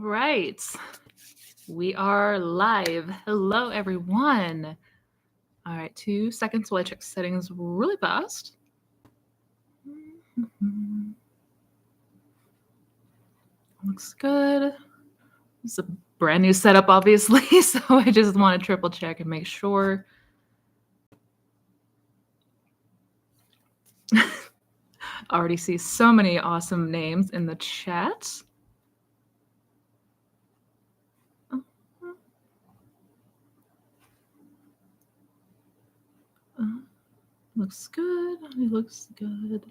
right. We are live. Hello, everyone. All right, 2 seconds while I check settings really fast. Looks good. It's a brand new setup, obviously, so I just want to triple check and make sure. Already see so many awesome names in the chat. Looks good. It looks good.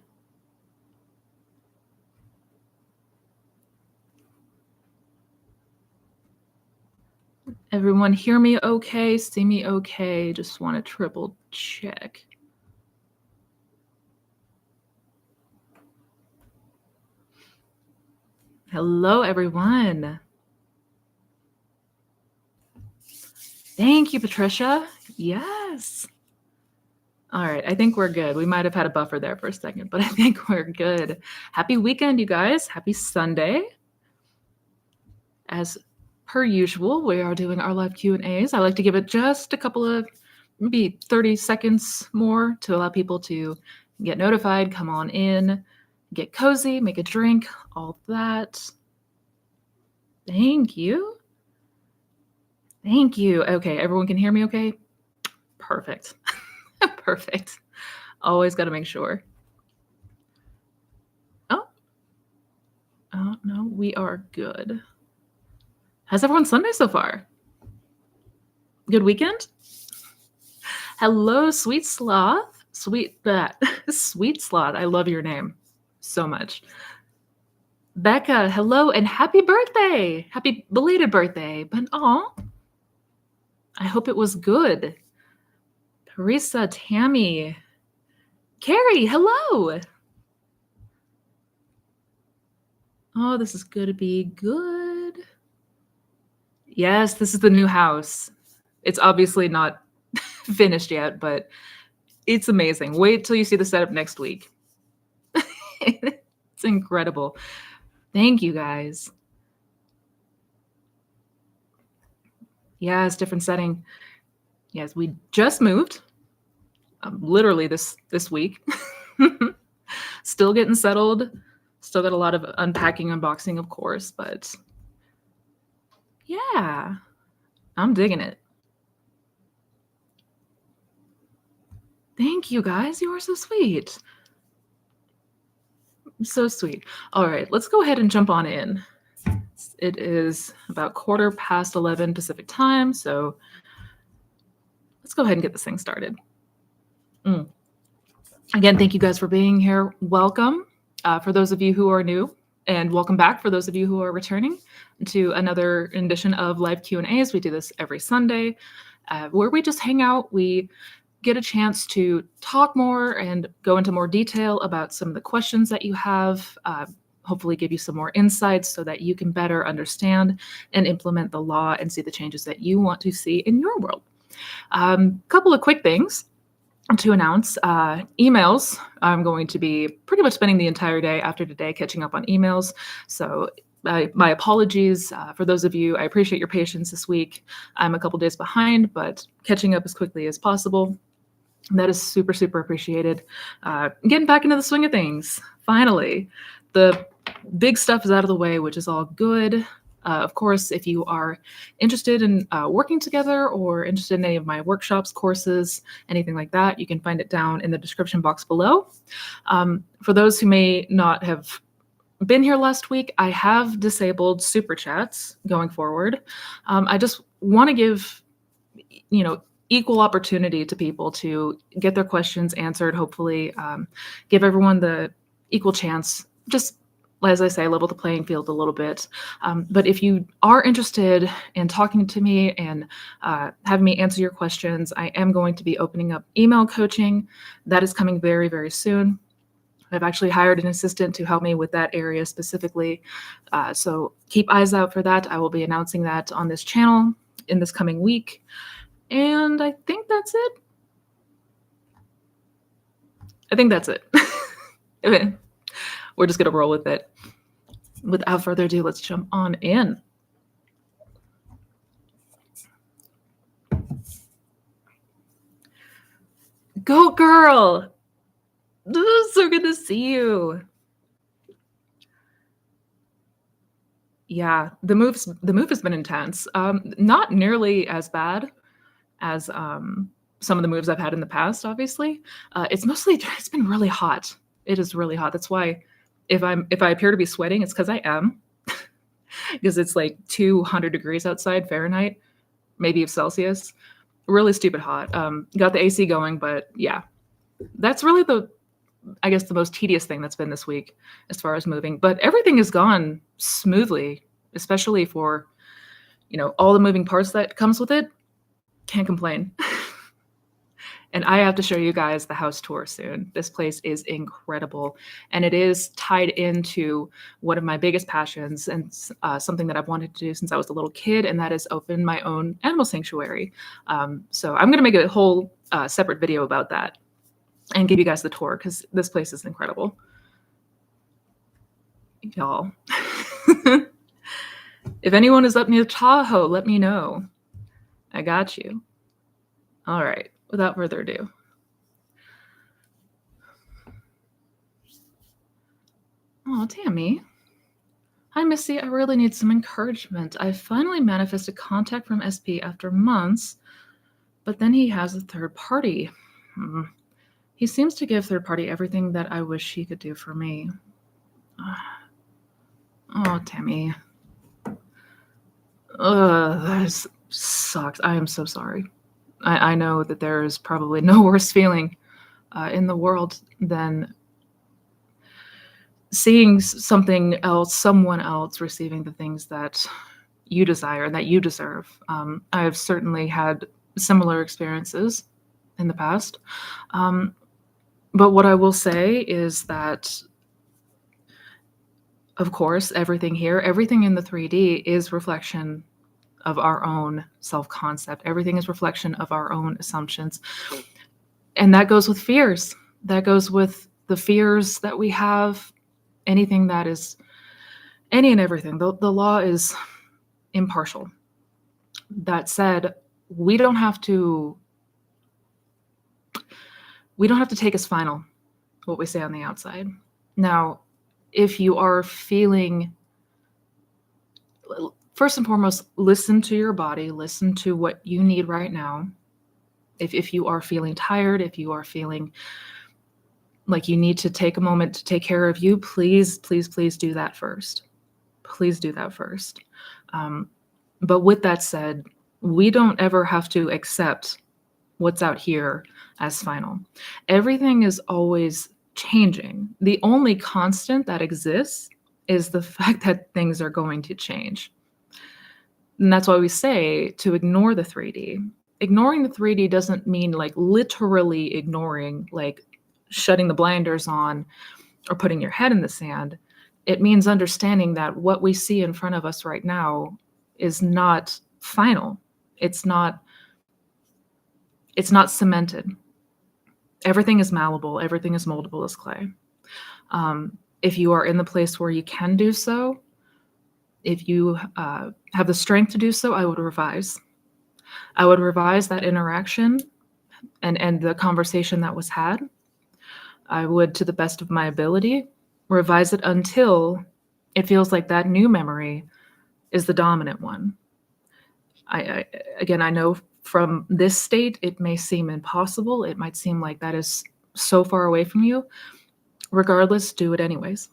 Everyone hear me okay? See me okay? Just want to triple check. Hello, everyone. Thank you, Patricia. Yes. All right, I think we're good. We might have had a buffer there for a second, but I think we're good. Happy weekend, you guys. Happy Sunday. As per usual, we are doing our live Q&As. I like to give it just a couple of, maybe 30 seconds more to allow people to get notified, come on in, get cozy, make a drink, all that. Thank you. Thank you. Okay, everyone can hear me okay? Perfect. Perfect. Always got to make sure. Oh, no, we are good. How's everyone's Sunday so far? Good weekend? Hello, Sweet Sloth. Sweet Sloth. I love your name so much. Becca, hello and happy birthday. Happy belated birthday. But I hope it was good. Teresa, Tammy, Carrie, hello. Oh, this is going to be good. Yes, this is the new house. It's obviously not finished yet, but it's amazing. Wait till you see the setup next week. It's incredible. Thank you, guys. Yes, different setting. Yes, we just moved. Literally this week. Still getting settled. Still got a lot of unpacking, unboxing, of course, but yeah, I'm digging it. Thank you, guys. You are so sweet. So sweet. All right, let's go ahead and jump on in. It is about 11:15 Pacific time, so let's go ahead and get this thing started. Again, thank you guys for being here. Welcome for those of you who are new, and welcome back for those of you who are returning to another edition of Live Q&As. We do this every Sunday where we just hang out. We get a chance to talk more and go into more detail about some of the questions that you have, hopefully give you some more insights so that you can better understand and implement the law and see the changes that you want to see in your world. Couple of quick things to announce. Emails. I'm going to be pretty much spending the entire day after today catching up on emails. So my apologies for those of you. I appreciate your patience this week. I'm a couple days behind, but catching up as quickly as possible. That is super, super appreciated. Getting back into the swing of things. Finally, the big stuff is out of the way, which is all good. Of course, if you are interested in working together or interested in any of my workshops, courses, anything like that, you can find it down in the description box below. For those who may not have been here last week, I have disabled super chats going forward. I just want to give, equal opportunity to people to get their questions answered, hopefully give everyone the equal chance, just as I say, level the playing field a little bit. But if you are interested in talking to me and having me answer your questions, I am going to be opening up email coaching. That is coming very, very soon. I've actually hired an assistant to help me with that area specifically. So keep eyes out for that. I will be announcing that on this channel in this coming week. And I think that's it. We're just going to roll with it. Without further ado, let's jump on in. Go girl! So good to see you. Yeah, the move has been intense. Not nearly as bad as some of the moves I've had in the past. Obviously, it's been really hot. It is really hot. That's why if I appear to be sweating, it's because I am, because it's like 200 degrees outside Fahrenheit, maybe Celsius. Really stupid hot. Got the AC going, but yeah, that's really I guess the most tedious thing that's been this week as far as moving. But everything has gone smoothly, especially for all the moving parts that comes with it. Can't complain. And I have to show you guys the house tour soon. This place is incredible, and it is tied into one of my biggest passions and something that I've wanted to do since I was a little kid, and that is open my own animal sanctuary. So I'm going to make a whole separate video about that and give you guys the tour because this place is incredible. Y'all. If anyone is up near Tahoe, let me know. I got you. All right. Without further ado. Oh, Tammy. Hi, Missy. I really need some encouragement. I finally manifested contact from SP after months, but then he has a third party. He seems to give third party everything that I wish he could do for me. Oh, Tammy. That sucks. I am so sorry. I know that there is probably no worse feeling in the world than seeing someone else receiving the things that you desire and that you deserve. I have certainly had similar experiences in the past. But what I will say is that, of course, everything in the 3D is reflection of our own self-concept. Everything is reflection of our own assumptions. And that goes with fears. That goes with the fears that we have, any and everything. The law is impartial. That said, we don't have to take as final what we say on the outside. Now, if you are feeling, first and foremost, listen to your body, listen to what you need right now. If you are feeling tired, if you are feeling like you need to take a moment to take care of you, please, please, please do that first. Please do that first. But with that said, we don't ever have to accept what's out here as final. Everything is always changing. The only constant that exists is the fact that things are going to change. And that's why we say to ignore the 3D. Ignoring the 3D doesn't mean like literally ignoring, like shutting the blinders on or putting your head in the sand. It means understanding that what we see in front of us right now is not final. It's not cemented. Everything is malleable. Everything is moldable as clay. If you are in the place where you can do so, if you have the strength to do so, I would revise. I would revise that interaction and the conversation that was had. I would, to the best of my ability, revise it until it feels like that new memory is the dominant one. I know from this state, it may seem impossible. It might seem like that is so far away from you. Regardless, do it anyways.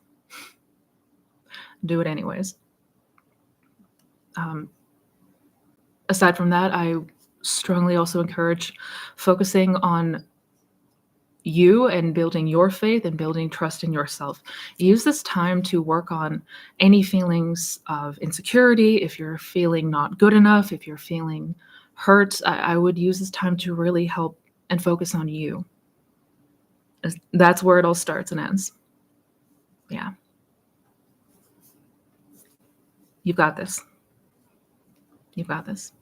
Do it anyways. Aside from that, I strongly also encourage focusing on you and building your faith and building trust in yourself. Use this time to work on any feelings of insecurity. If you're feeling not good enough, if you're feeling hurt, I would use this time to really help and focus on you. That's where it all starts and ends. Yeah. You've got this. You've got this.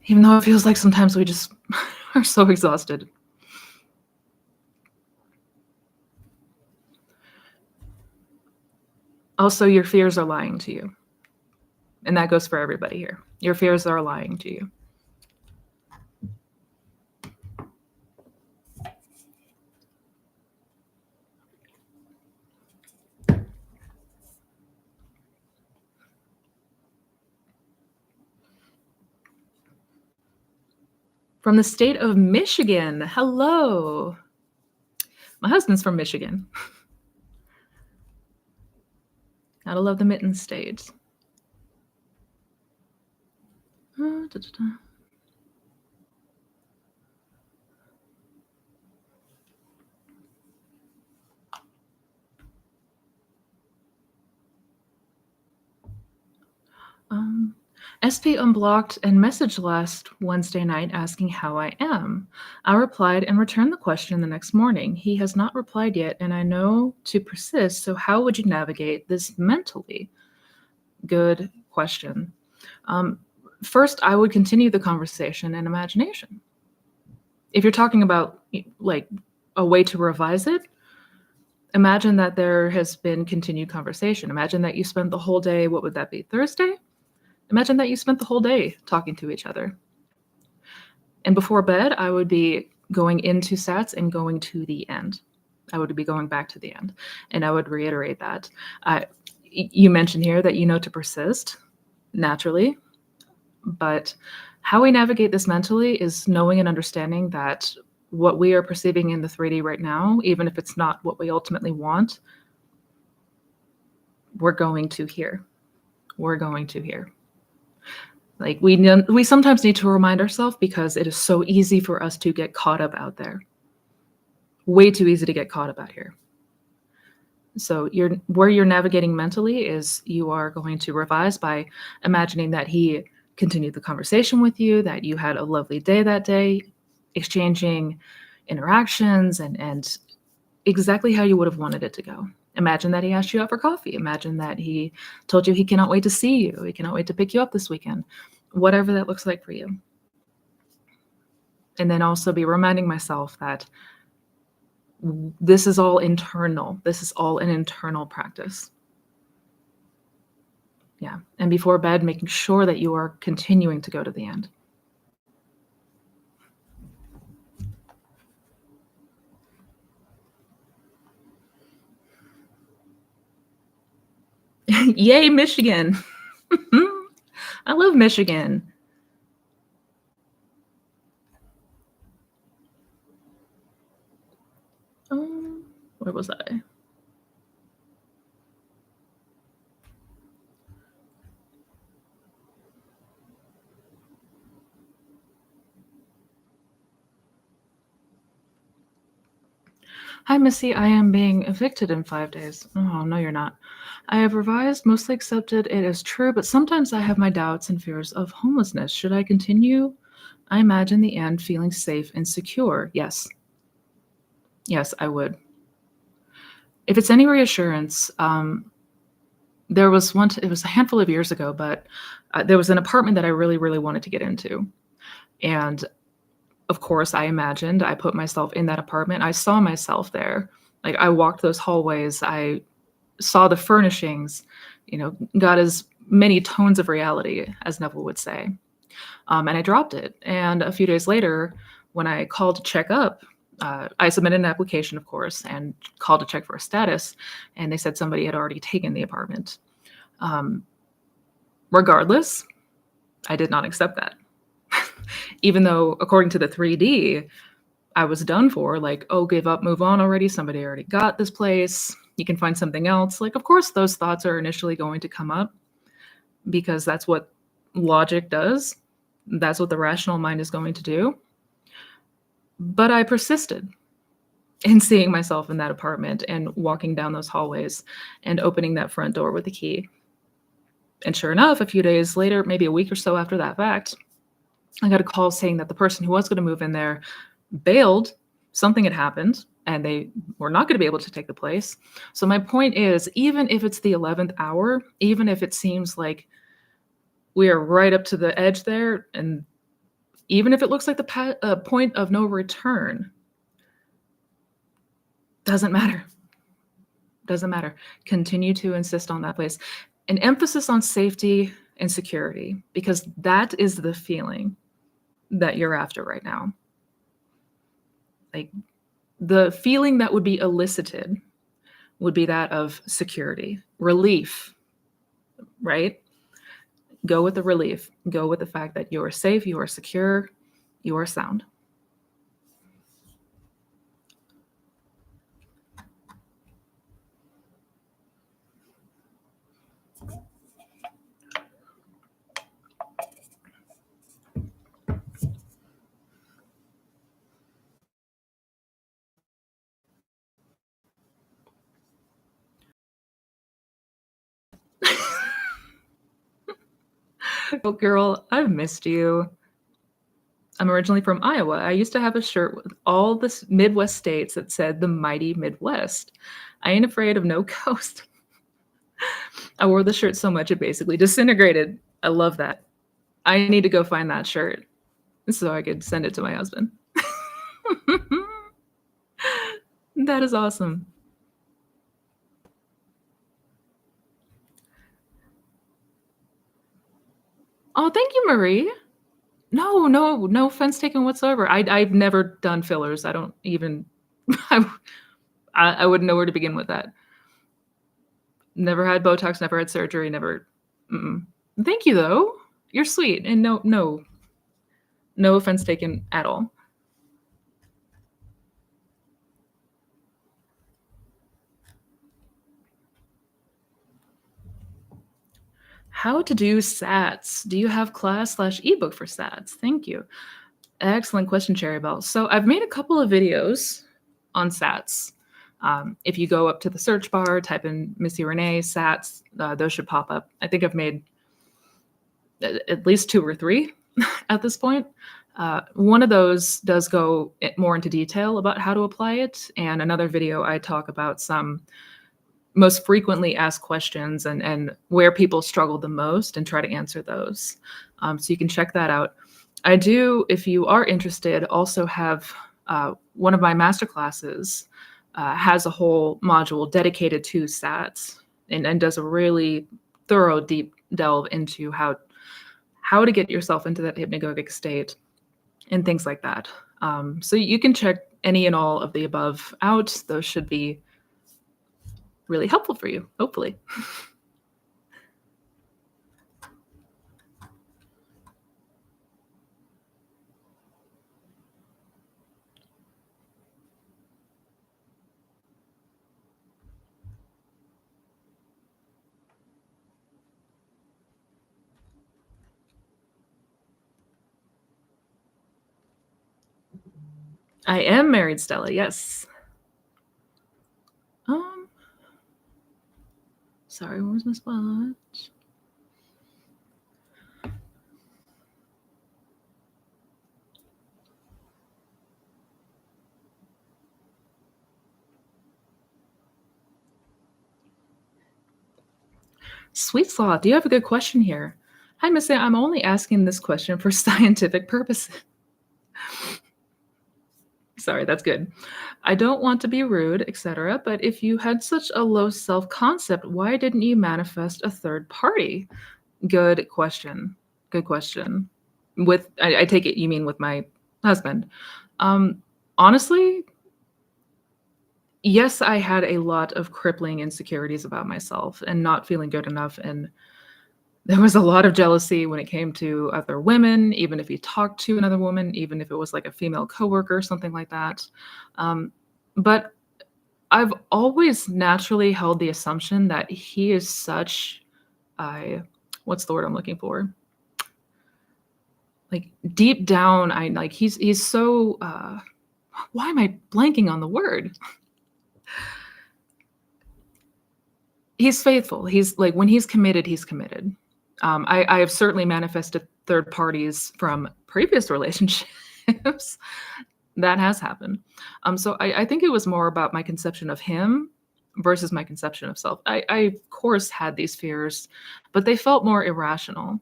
Even though it feels like sometimes we just are so exhausted. Also, your fears are lying to you. And that goes for everybody here. Your fears are lying to you. From the state of Michigan. Hello. My husband's from Michigan. Gotta love the Mitten State. SP unblocked and messaged last Wednesday night asking how I am. I replied and returned the question the next morning. He has not replied yet, and I know to persist, so how would you navigate this mentally? Good question. First, I would continue the conversation in imagination. If you're talking about like a way to revise it, imagine that there has been continued conversation. Imagine that you spent the whole day, what would that be, Thursday? Imagine that you spent the whole day talking to each other. And before bed, I would be going into sats and going to the end. I would be going back to the end. And I would reiterate that. You mentioned here that you know to persist naturally, but how we navigate this mentally is knowing and understanding that what we are perceiving in the 3D right now, even if it's not what we ultimately want, we're going to hear. We're going to hear. Like we sometimes need to remind ourselves because it is so easy for us to get caught up out there. Way too easy to get caught up out here. So where you're navigating mentally is you are going to revise by imagining that he continued the conversation with you, that you had a lovely day that day, exchanging interactions and exactly how you would have wanted it to go. Imagine that he asked you out for coffee. Imagine that he told you he cannot wait to see you. He cannot wait to pick you up this weekend, whatever that looks like for you. And then also be reminding myself that this is all internal. This is all an internal practice. Yeah. And before bed, making sure that you are continuing to go to the end. Yay, Michigan. I love Michigan. Where was I? Hi, Missy. I am being evicted in 5 days. Oh, no, you're not. I have revised, mostly accepted it as true, but sometimes I have my doubts and fears of homelessness. Should I continue? I imagine the end feeling safe and secure. Yes. Yes, I would. If it's any reassurance, there was it was a handful of years ago, but there was an apartment that I really, really wanted to get into. And of course, I put myself in that apartment. I saw myself there. Like I walked those hallways. I saw the furnishings, got as many tones of reality, as Neville would say. And I dropped it. And a few days later, when I called to check up, I submitted an application, of course, and called to check for a status. And they said somebody had already taken the apartment. Regardless, I did not accept that. Even though, according to the 3D, I was done for, like, oh, give up, move on already. Somebody already got this place. You can find something else. Like, of course, those thoughts are initially going to come up because that's what logic does. That's what the rational mind is going to do. But I persisted in seeing myself in that apartment and walking down those hallways and opening that front door with a key. And sure enough, a few days later, maybe a week or so after that fact, I got a call saying that the person who was going to move in there bailed, something had happened, and they were not going to be able to take the place. So my point is, even if it's the 11th hour, even if it seems like we are right up to the edge there, and even if it looks like the point of no return, doesn't matter. Doesn't matter. Continue to insist on that place. An emphasis on safety and security, because that is the feeling that you're after right now. Like the feeling that would be elicited would be that of security, relief, right? Go with the relief. Go with the fact that you are safe, you are secure, your sound. Oh, girl, I've missed you. I'm originally from Iowa. I used to have a shirt with all the Midwest states that said the mighty Midwest. I ain't afraid of no ghost. I wore the shirt so much it basically disintegrated. I love that. I need to go find that shirt so I could send it to my husband. That is awesome. Oh, thank you, Marie. No offense taken whatsoever. I've never done fillers. I don't even I I wouldn't know where to begin with that. Never had Botox, never had surgery, never mm-mm. Thank you, though. You're sweet, and no offense taken at all. How to do SATs. Do you have class/ebook for SATs? Thank you. Excellent question, Cherry Bell. So I've made a couple of videos on SATs. If you go up to the search bar, type in Missy Renee SATs, those should pop up. I think I've made at least 2 or 3 at this point. One of those does go more into detail about how to apply it, and another video I talk about some most frequently asked questions and where people struggle the most and try to answer those. So you can check that out. I do, if you are interested, also have one of my master classes has a whole module dedicated to SATs and does a really thorough deep delve into how to get yourself into that hypnagogic state and things like that. So you can check any and all of the above out. Those should be really helpful for you, hopefully. I am married, Stella, yes. Um, sorry, where's my spot? Sweet Sloth, do you have a good question here? Hi, Missy. I'm only asking this question for scientific purposes. Sorry, that's good. I don't want to be rude, etc. But if you had such a low self-concept, why didn't you manifest a third party? Good question. Good question. With I take it you mean with my husband. Honestly, yes, I had a lot of crippling insecurities about myself and not feeling good enough, and there was a lot of jealousy when it came to other women, even if he talked to another woman, even if it was like a female coworker or something like that. But I've always naturally held the assumption that he is such a what's the word I'm looking for? Like deep down, I like he's so why am I blanking on the word? He's faithful. He's like when he's committed, he's committed. I have certainly manifested third parties from previous relationships. That has happened. So I think it was more about my conception of him versus my conception of self. I of course had these fears, but they felt more irrational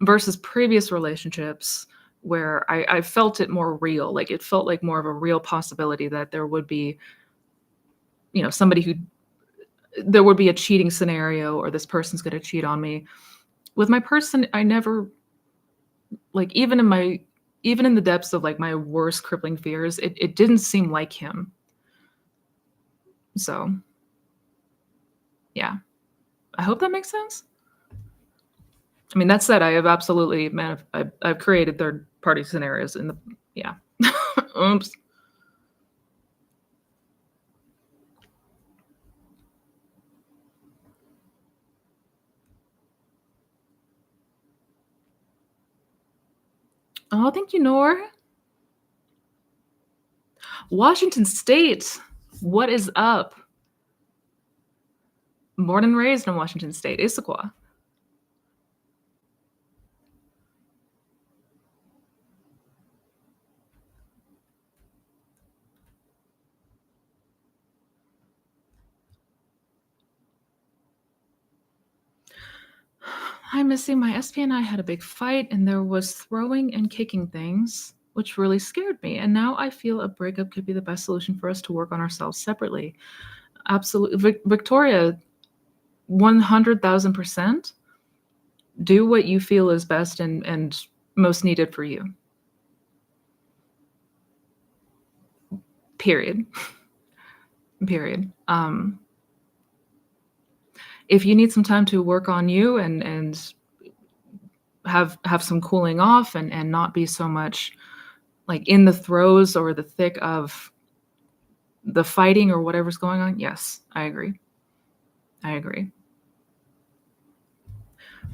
versus previous relationships where I felt it more real. Like it felt like more of a real possibility that there would be, somebody who there would be a cheating scenario or this person's going to cheat on me. With my person, I never like even in the depths of like my worst crippling fears, it didn't seem like him. So yeah, I hope that makes sense. I mean, that said, I have absolutely, man, I've created party scenarios in the yeah. Oops. Oh, thank you, Nor. Washington State. What is up? Born and raised in Washington State, Issaquah. Hi, Missy. My SP and I had a big fight, and there was throwing and kicking things, which really scared me. And now I feel a breakup could be the best solution for us to work on ourselves separately. Absolutely. Victoria, 100,000%. Do what you feel is best and most needed for you. Period. Period. If you need some time to work on you and have some cooling off and not be so much like in the throes or the thick of the fighting or whatever's going on, yes, I agree. I agree.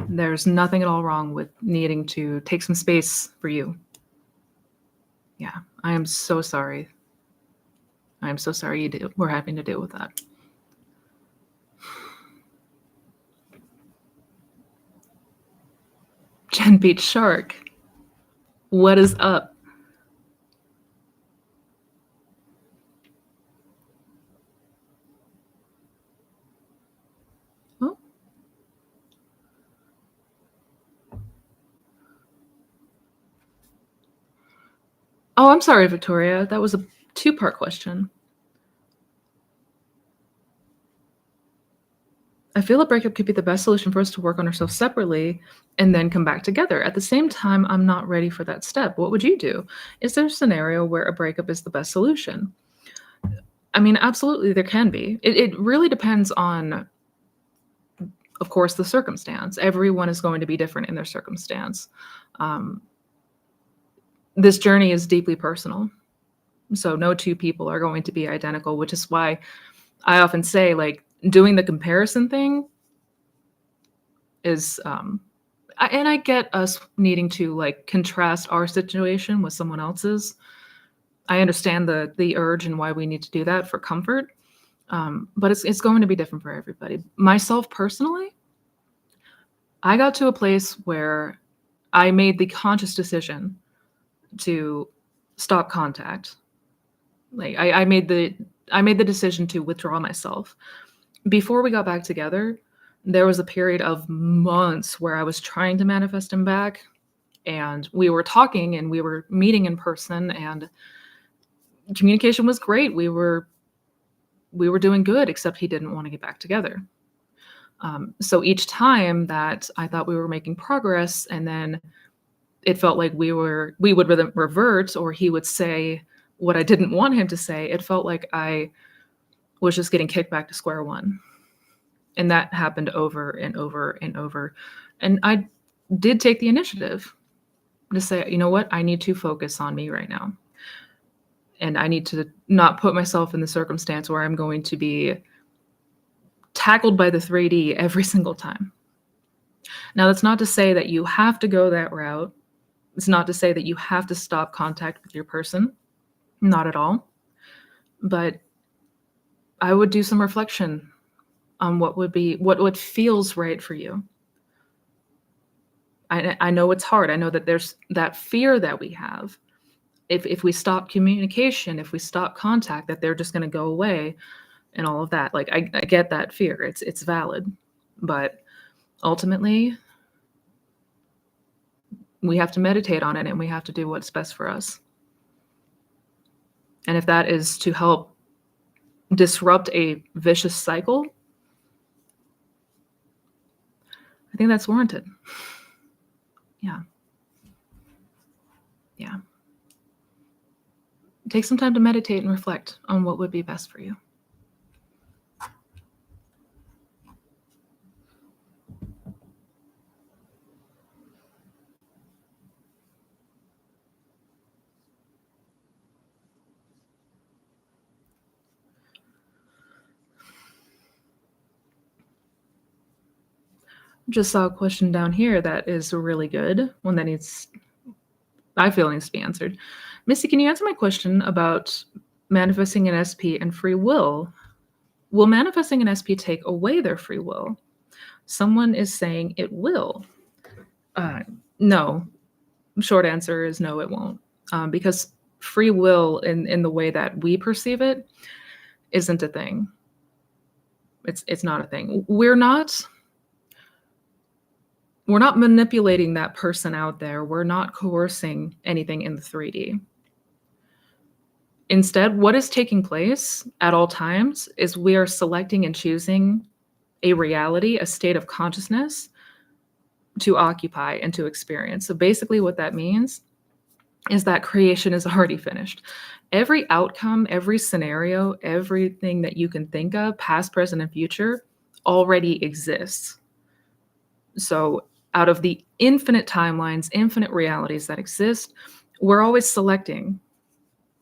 There's nothing at all wrong with needing to take some space for you. Yeah, I am so sorry. I am so sorry we're having to deal with that. Jen Beach Shark, what is up? Oh, oh, I'm sorry, Victoria. That was a two-part question. I feel a breakup could be the best solution for us to work on ourselves separately and then come back together. At the same time, I'm not ready for that step. What would you do? Is there a scenario where a breakup is the best solution? I mean, absolutely, there can be. It really depends on, of course, the circumstance. Everyone is going to be different in their circumstance. This journey is deeply personal. So no two people are going to be identical, which is why I often say, like, doing the comparison thing is and I get us needing to like contrast our situation with someone else's. I understand the urge and why we need to do that for comfort, but it's going to be different for everybody. Myself personally, I got to a place where I made the conscious decision to stop contact. Like I made the decision to withdraw myself. Before we got back together, there was a period of months where I was trying to manifest him back, and we were talking and we were meeting in person, and communication was great. We were doing good, except he didn't want to get back together. So each time that I thought we were making progress, and then it felt like we would revert, or he would say what I didn't want him to say, it felt like I was just getting kicked back to square one. And that happened over and over and over. And I did take the initiative to say, you know what, I need to focus on me right now. And I need to not put myself in the circumstance where I'm going to be tackled by the 3D every single time. Now, that's not to say that you have to go that route. It's not to say that you have to stop contact with your person. Not at all. But I would do some reflection on what feels right for you. I know it's hard. I know that there's that fear that we have. If we stop communication, if we stop contact, that they're just going to go away and all of that. Like I get that fear. It's valid. But ultimately, we have to meditate on it and we have to do what's best for us. And if that is to help disrupt a vicious cycle, I think that's warranted. Yeah. Yeah. Take some time to meditate and reflect on what would be best for you. Just saw a question down here that is really good, one that I feel needs to be answered. Missy, can you answer my question about manifesting an SP and free will? Will manifesting an SP take away their free will? Someone is saying it will. No. Short answer is no, it won't. Because free will in the way that we perceive it isn't a thing. It's not a thing. We're not manipulating that person out there. We're not coercing anything in the 3D. Instead, what is taking place at all times is we are selecting and choosing a reality, a state of consciousness to occupy and to experience. So basically what that means is that creation is already finished. Every outcome, every scenario, everything that you can think of, past, present, and future, already exists. So out of the infinite timelines, infinite realities that exist, we're always selecting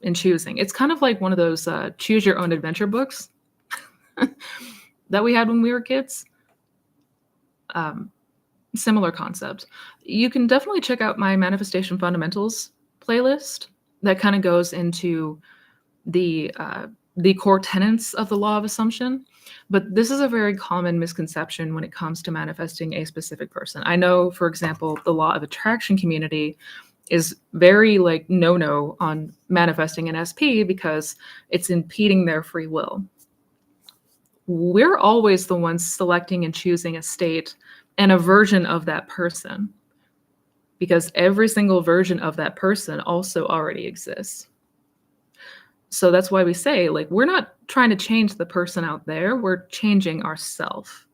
and choosing. It's kind of like one of those choose your own adventure books that we had when we were kids. Similar concept. You can definitely check out my Manifestation Fundamentals playlist that kind of goes into the core tenets of the law of assumption. But this is a very common misconception when it comes to manifesting a specific person. I know, for example, the law of attraction community is very like no on manifesting an SP because it's impeding their free will. We're always the ones selecting and choosing a state and a version of that person, because every single version of that person also already exists. So that's why we say, like, we're not trying to change the person out there, we're changing ourselves.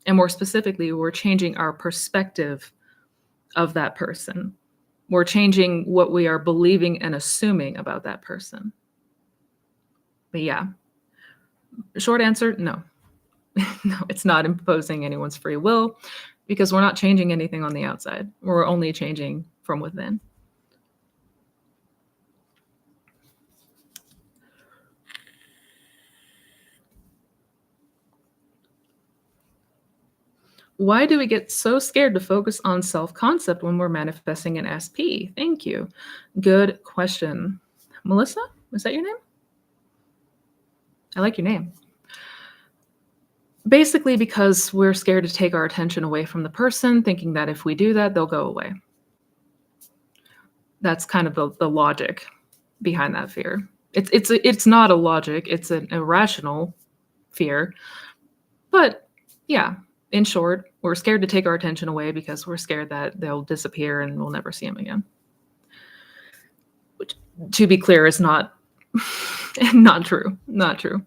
And more specifically, we're changing our perspective of that person. We're changing what we are believing and assuming about that person. But yeah, short answer, no. No, it's not imposing anyone's free will because we're not changing anything on the outside. We're only changing from within. Why do we get so scared to focus on self-concept when we're manifesting an SP? Thank you. Good question. Melissa, is that your name? I like your name. Basically because we're scared to take our attention away from the person, thinking that if we do that, they'll go away. That's kind of the logic behind that fear. It's not a logic, it's an irrational fear. But yeah, in short, we're scared to take our attention away because we're scared that they'll disappear and we'll never see them again. Which, to be clear, is not not true. Not true.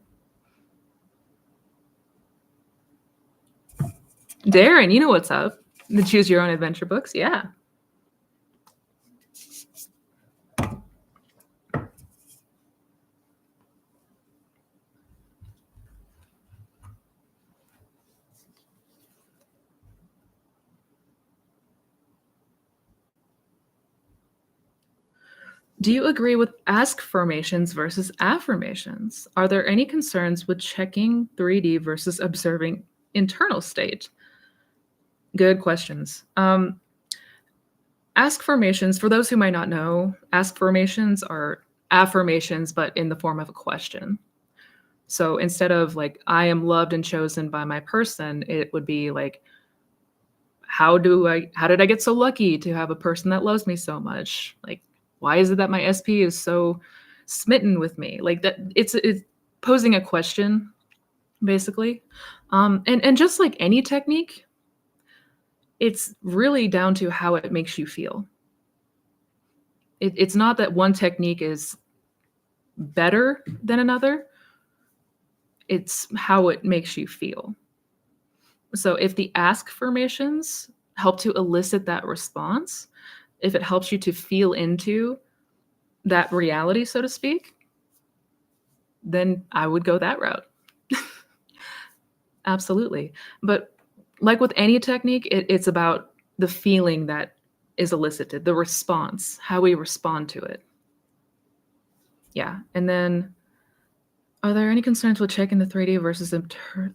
Darren, you know what's up. The Choose Your Own Adventure books. Yeah. Do you agree with ask-formations versus affirmations? Are there any concerns with checking 3D versus observing internal state? Good questions. Ask-formations, for those who might not know, ask-formations are affirmations, but in the form of a question. So instead of like, I am loved and chosen by my person, it would be like, how did I get so lucky to have a person that loves me so much? Like, why is it that my SP is so smitten with me? Like that, it's posing a question, basically. And just like any technique, it's really down to how it makes you feel. It's not that one technique is better than another. It's how it makes you feel. So if the ask-formations help to elicit that response, if it helps you to feel into that reality, so to speak, then I would go that route. Absolutely. But like with any technique, it's about the feeling that is elicited, the response, how we respond to it. Yeah. And then, are there any concerns with checking the 3D versus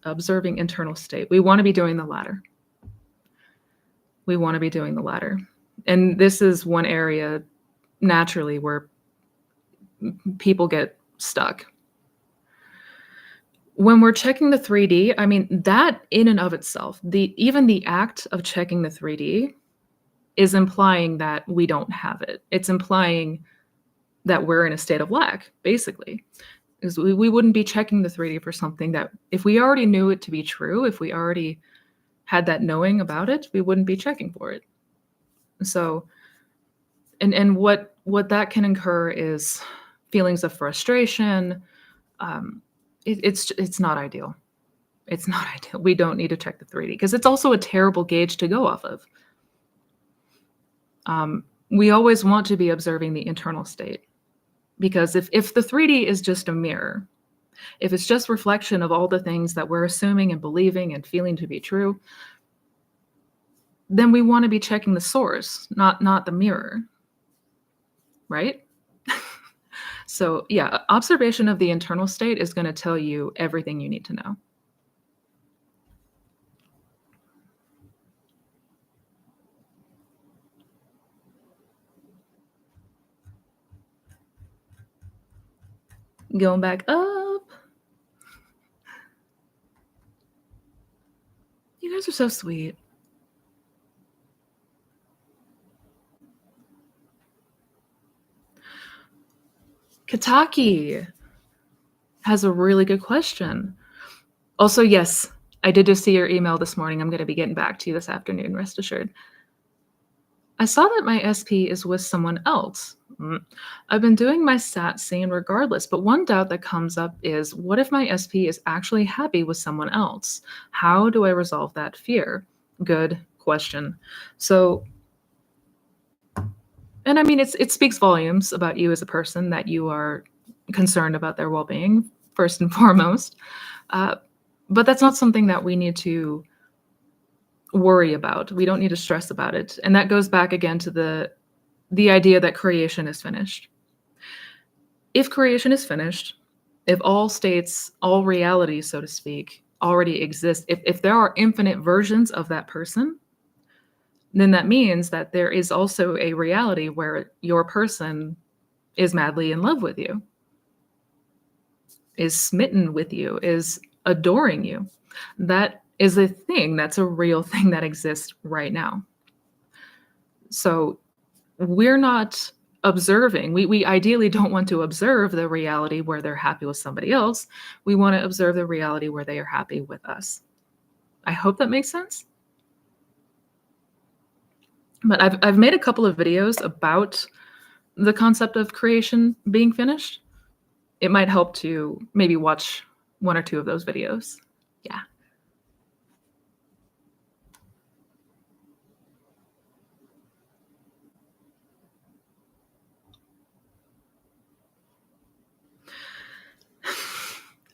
observing internal state? We want to be doing the latter. We want to be doing the latter. And this is one area naturally where people get stuck. When we're checking the 3D, I mean, that in and of itself, even the act of checking the 3D is implying that we don't have it. It's implying that we're in a state of lack, basically. Because we wouldn't be checking the 3D for something that, if we already knew it to be true, if we already had that knowing about it, we wouldn't be checking for it. So, and what that can incur is feelings of frustration. It's not ideal. It's not ideal. We don't need to check the 3D because it's also a terrible gauge to go off of. We always want to be observing the internal state, because if the 3D is just a mirror, if it's just reflection of all the things that we're assuming and believing and feeling to be true, then we want to be checking the source, not the mirror, right? So yeah, observation of the internal state is going to tell you everything you need to know. Going back up. You guys are so sweet. Kataki has a really good question. Also, yes, I did just see your email this morning. I'm going to be getting back to you this afternoon, rest assured. I saw that my SP is with someone else. I've been doing my sat scene regardless, but one doubt that comes up is, what if my SP is actually happy with someone else? How do I resolve that fear? Good question. So, and I mean, it speaks volumes about you as a person that you are concerned about their well-being, first and foremost. But that's not something that we need to worry about. We don't need to stress about it. And that goes back again to the idea that creation is finished. If creation is finished, if all states, all realities, so to speak, already exist, if there are infinite versions of that person, then that means that there is also a reality where your person is madly in love with you, is smitten with you, is adoring you. That is a thing. That's a real thing that exists right now. So we're not observing. We ideally don't want to observe the reality where they're happy with somebody else. We want to observe the reality where they are happy with us. I hope that makes sense. But I've made a couple of videos about the concept of creation being finished. It might help to maybe watch one or two of those videos. Yeah.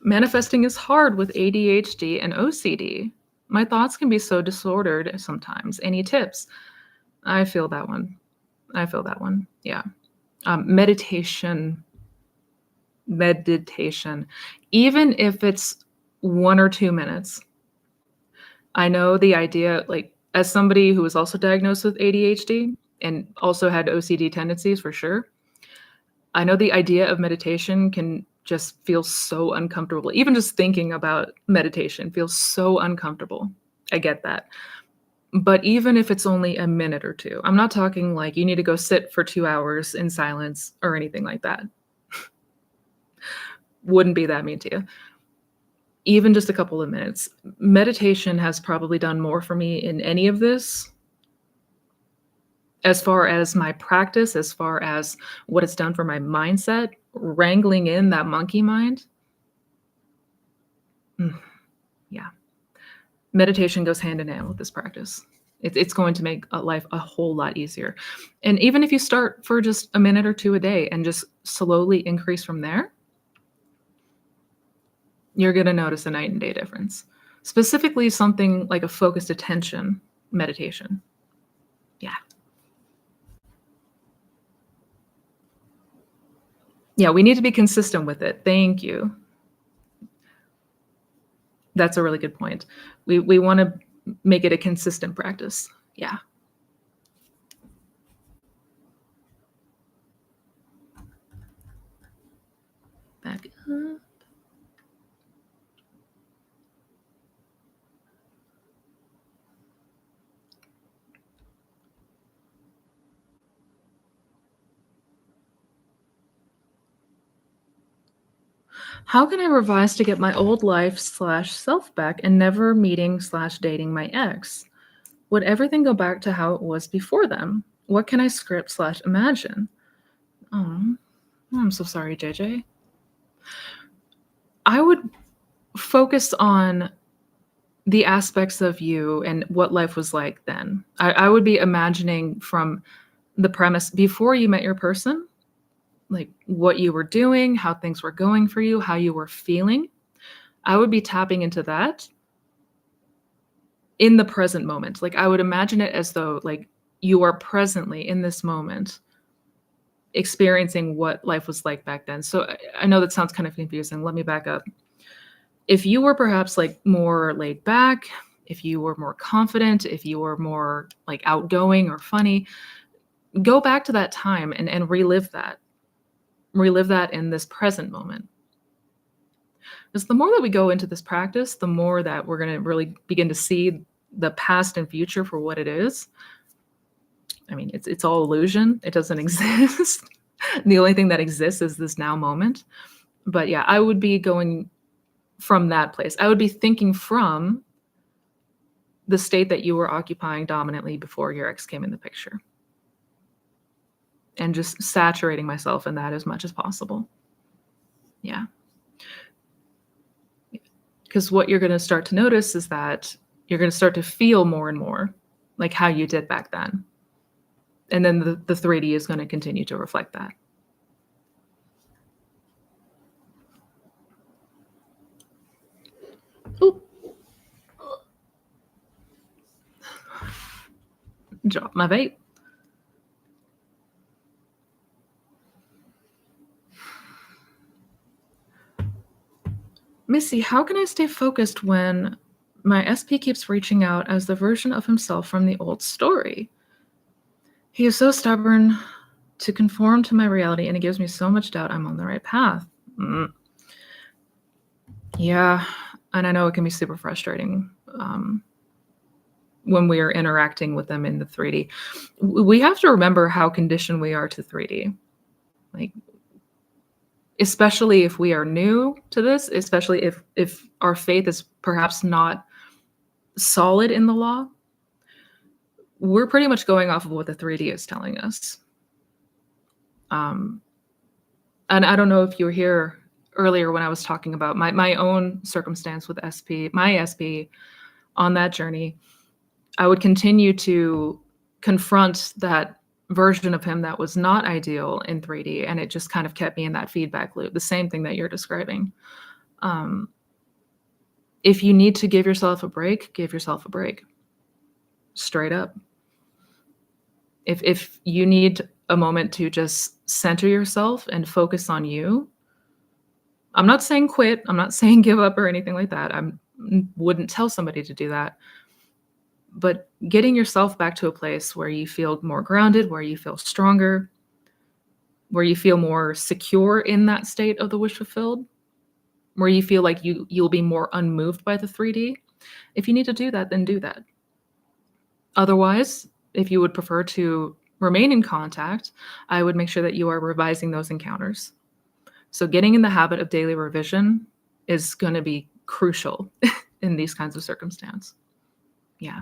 Manifesting is hard with ADHD and OCD. My thoughts can be so disordered sometimes. Any tips? I feel that one. Yeah. Meditation, even if it's 1 or 2 minutes. I know the idea, like, as somebody who was also diagnosed with ADHD and also had OCD tendencies for sure, I know the idea of meditation can just feel so uncomfortable. Even just thinking about meditation feels so uncomfortable. I get that. But even if it's only a minute or two, I'm not talking like you need to go sit for 2 hours in silence or anything like that. Wouldn't be that mean to you. Even just a couple of minutes. Meditation has probably done more for me in any of this, as far as my practice, as far as what it's done for my mindset, wrangling in that monkey mind. Yeah. Meditation goes hand in hand with this practice. It's going to make life a whole lot easier. And even if you start for just a minute or two a day and just slowly increase from there, you're going to notice a night and day difference. Specifically, something like a focused attention meditation. Yeah. Yeah, we need to be consistent with it. Thank you. That's a really good point. We want to make it a consistent practice. Yeah. back up. How can I revise to get my old life/self back and never meeting/dating my ex? Would everything go back to how it was before them? What can I script/imagine? Oh, I'm so sorry, JJ. I would focus on the aspects of you and what life was like then. I would be imagining from the premise before you met your person, like what you were doing, how things were going for you, how you were feeling. I would be tapping into that in the present moment. Like I would imagine it as though like you are presently in this moment experiencing what life was like back then. So I know that sounds kind of confusing. Let me back up. If you were perhaps like more laid back, if you were more confident, if you were more like outgoing or funny, go back to that time and relive that. Relive that in this present moment. Because the more that we go into this practice, the more that we're going to really begin to see the past and future for what it is. I mean, it's all illusion. It doesn't exist. The only thing that exists is this now moment. But yeah, I would be going from that place. I would be thinking from the state that you were occupying dominantly before your ex came in the picture. And just saturating myself in that as much as possible. Yeah. Because what you're going to start to notice is that you're going to start to feel more and more like how you did back then. And then the 3D is going to continue to reflect that. Oop. Drop my vape. Missy, how can I stay focused when my SP keeps reaching out as the version of himself from the old story? He is so stubborn to conform to my reality, and it gives me so much doubt I'm on the right path. Yeah, and I know it can be super frustrating when we are interacting with them in the 3D. We have to remember how conditioned we are to 3D. Like, especially if we are new to this, especially if our faith is perhaps not solid in the law, we're pretty much going off of what the 3D is telling us. And I don't know if you were here earlier when I was talking about my own circumstance with my SP on that journey. I would continue to confront that version of him that was not ideal in 3D, and it just kind of kept me in that feedback loop, the same thing that you're describing. If you need to give yourself a break, give yourself a break. Straight up. If you need a moment to just center yourself and focus on you, I'm not saying quit, I'm not saying give up or anything like that. I wouldn't tell somebody to do that. But getting yourself back to a place where you feel more grounded, where you feel stronger, where you feel more secure in that state of the wish fulfilled, where you feel like you'll be more unmoved by the 3D. If you need to do that, then do that. Otherwise, if you would prefer to remain in contact, I would make sure that you are revising those encounters. So getting in the habit of daily revision is going to be crucial in these kinds of circumstances. Yeah.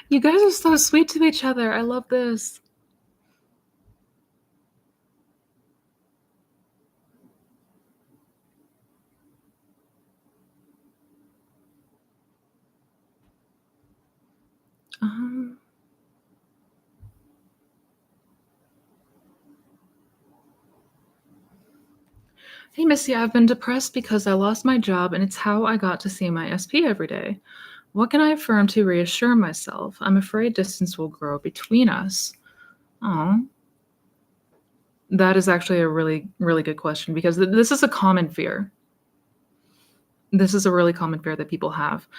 You guys are so sweet to each other. I love this. Um, Hey, Missy, I've been depressed because I lost my job and it's how I got to see my SP every day. What can I affirm to reassure myself? I'm afraid distance will grow between us. Oh, that is actually a really, really good question because this is a common fear. This is a really common fear that people have,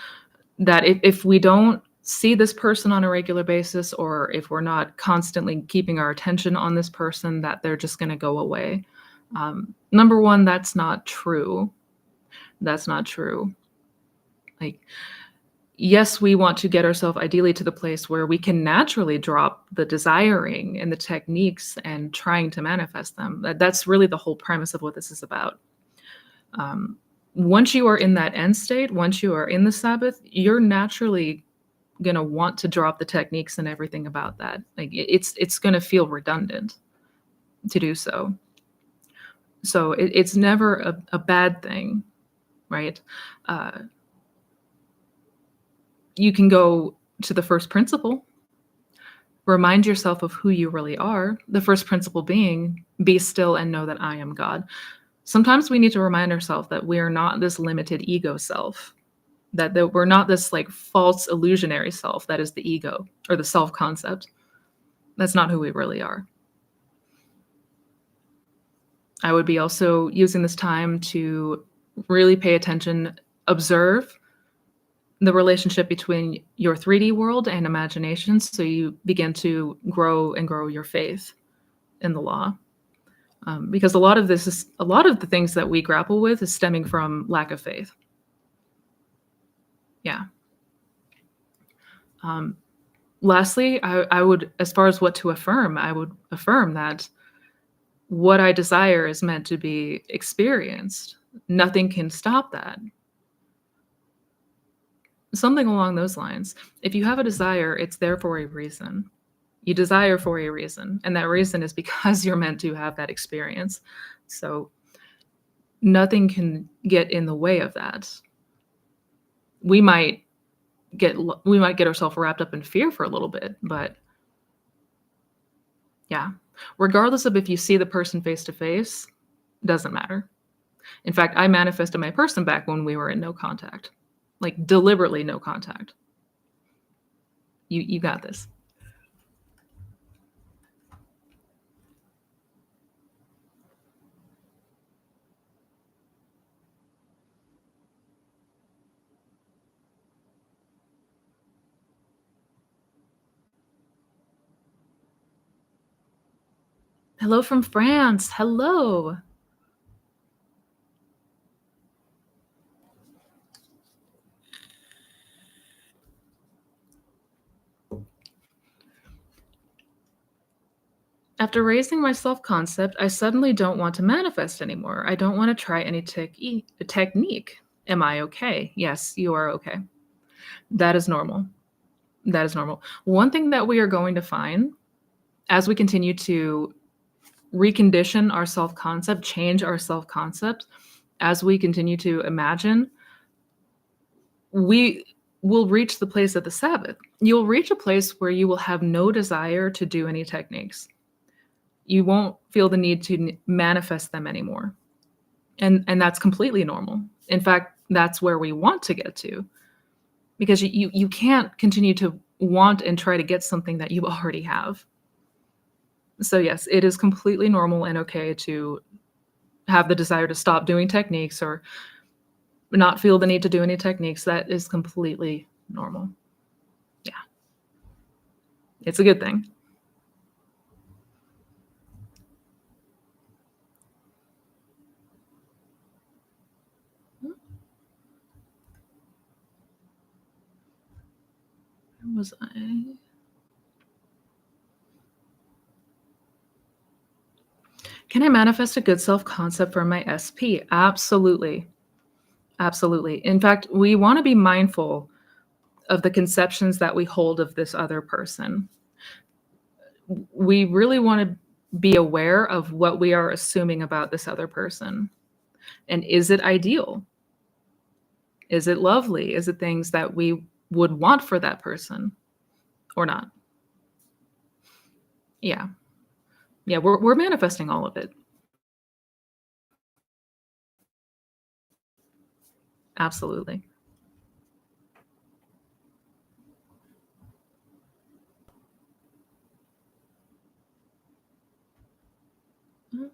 that if we don't see this person on a regular basis, or if we're not constantly keeping our attention on this person, that they're just going to go away. Number one, that's not true. That's not true. Like, yes, we want to get ourselves ideally to the place where we can naturally drop the desiring and the techniques and trying to manifest them. That's really the whole premise of what this is about. Um, Once you are in that end state, once you are in the Sabbath, you're naturally gonna want to drop the techniques and everything about that. Like, it's gonna feel redundant to do so. So it's never a bad thing, right? Uh, you can go to the first principle. Remind yourself of who you really are. The first principle being, be still and know that I am God. Sometimes we need to remind ourselves that we are not this limited ego self, that we're not this like false illusionary self that is the ego or the self concept. That's not who we really are. I would be also using this time to really pay attention, observe the relationship between your 3D world and imagination, so you begin to grow and grow your faith in the law. Because a lot of the things that we grapple with is stemming from lack of faith. Yeah. Um, Lastly, I would, as far as what to affirm, I would affirm that what I desire is meant to be experienced. Nothing can stop that. Something along those lines. If you have a desire, it's there for a reason. You desire for a reason, and that reason is because you're meant to have that experience. So nothing can get in the way of that. We might we might get ourselves wrapped up in fear for a little bit, but yeah, regardless of if you see the person face to face, doesn't matter. In fact, I manifested my person back when we were in no contact, like deliberately no contact. You got this. Hello from France. Hello. After raising my self concept, I suddenly don't want to manifest anymore. I don't want to try any technique. Am I okay? Yes, you are okay. That is normal. That is normal. One thing that we are going to find as we continue to recondition our self concept, change our self concept, as we continue to imagine, we will reach the place of the Sabbath. You'll reach a place where you will have no desire to do any techniques. You won't feel the need to manifest them anymore. And that's completely normal. In fact, that's where we want to get to, because you can't continue to want and try to get something that you already have. So yes, it is completely normal and okay to have the desire to stop doing techniques or not feel the need to do any techniques. That is completely normal. Yeah. It's a good thing. Where was I? Can I manifest a good self-concept for my SP? Absolutely. Absolutely. In fact, we want to be mindful of the conceptions that we hold of this other person. We really want to be aware of what we are assuming about this other person. And is it ideal? Is it lovely? Is it things that we would want for that person or not? Yeah. Yeah, we're manifesting all of it. Absolutely. Mhm.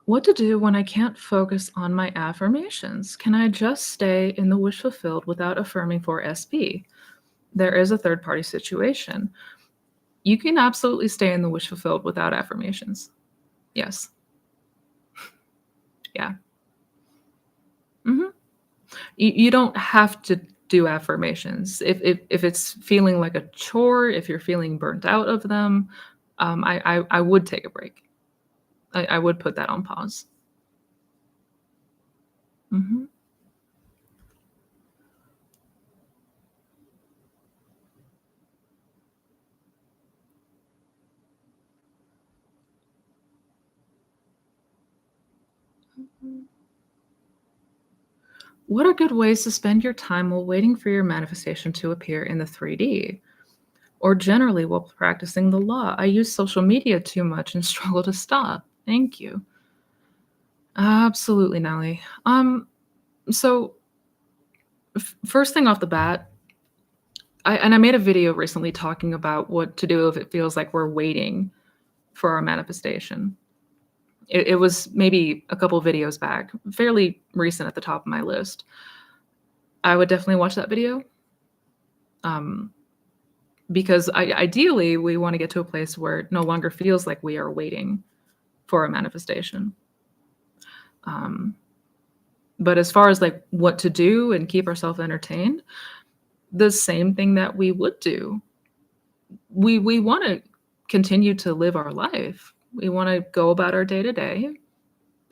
What to do when I can't focus on my affirmations? Can I just stay in the wish fulfilled without affirming for SB? There is a third party situation. You can absolutely stay in the wish fulfilled without affirmations. Yes. Yeah. Mhm. You don't have to do affirmations. If it's feeling like a chore, if you're feeling burnt out of them, I would take a break. I would put that on pause. Mhm. What are good ways to spend your time while waiting for your manifestation to appear in the 3D? Or generally while practicing the law? I use social media too much and struggle to stop. Thank you. Absolutely, Nelly. So first thing off the bat, I made a video recently talking about what to do if it feels like we're waiting for our manifestation. It was maybe a couple videos back, fairly recent at the top of my list. I would definitely watch that video. Um, because ideally we want to get to a place where it no longer feels like we are waiting for a manifestation. Um, but as far as like what to do and keep ourselves entertained, the same thing that we would do. We want to continue to live our life. We want to go about our day to day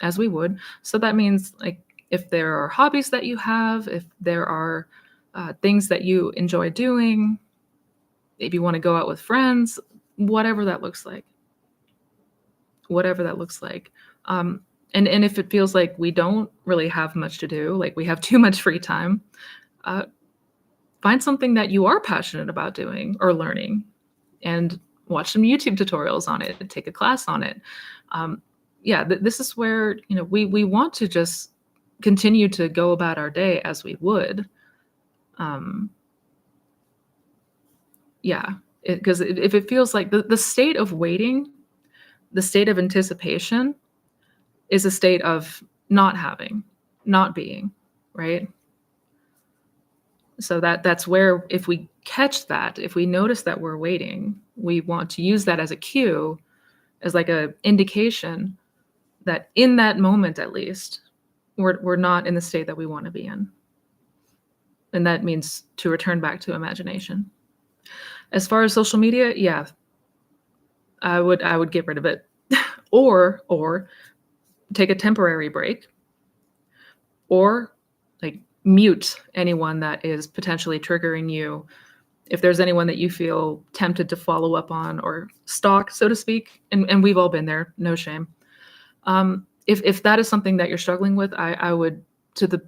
as we would. So that means like if there are hobbies that you have, if there are things that you enjoy doing, if you want to go out with friends, whatever that looks like, whatever that looks like. Um, and if it feels like we don't really have much to do, like we have too much free time, uh, find something that you are passionate about doing or learning, and watch some YouTube tutorials on it, take a class on it. Um, yeah, this is where we want to just continue to go about our day as we would. Um, yeah, because if it feels like the state of waiting, the state of anticipation is a state of not having, not being, right? So that's where if we catch that, if we notice that we're waiting, we want to use that as a cue, as like a indication that in that moment at least, we're not in the state that we want to be in. And that means to return back to imagination. As far as social media, yeah, I would get rid of it. Or take a temporary break, or like mute anyone that is potentially triggering you. If there's anyone that you feel tempted to follow up on or stalk, so to speak, and we've all been there, no shame. If that is something that you're struggling with, I would, to the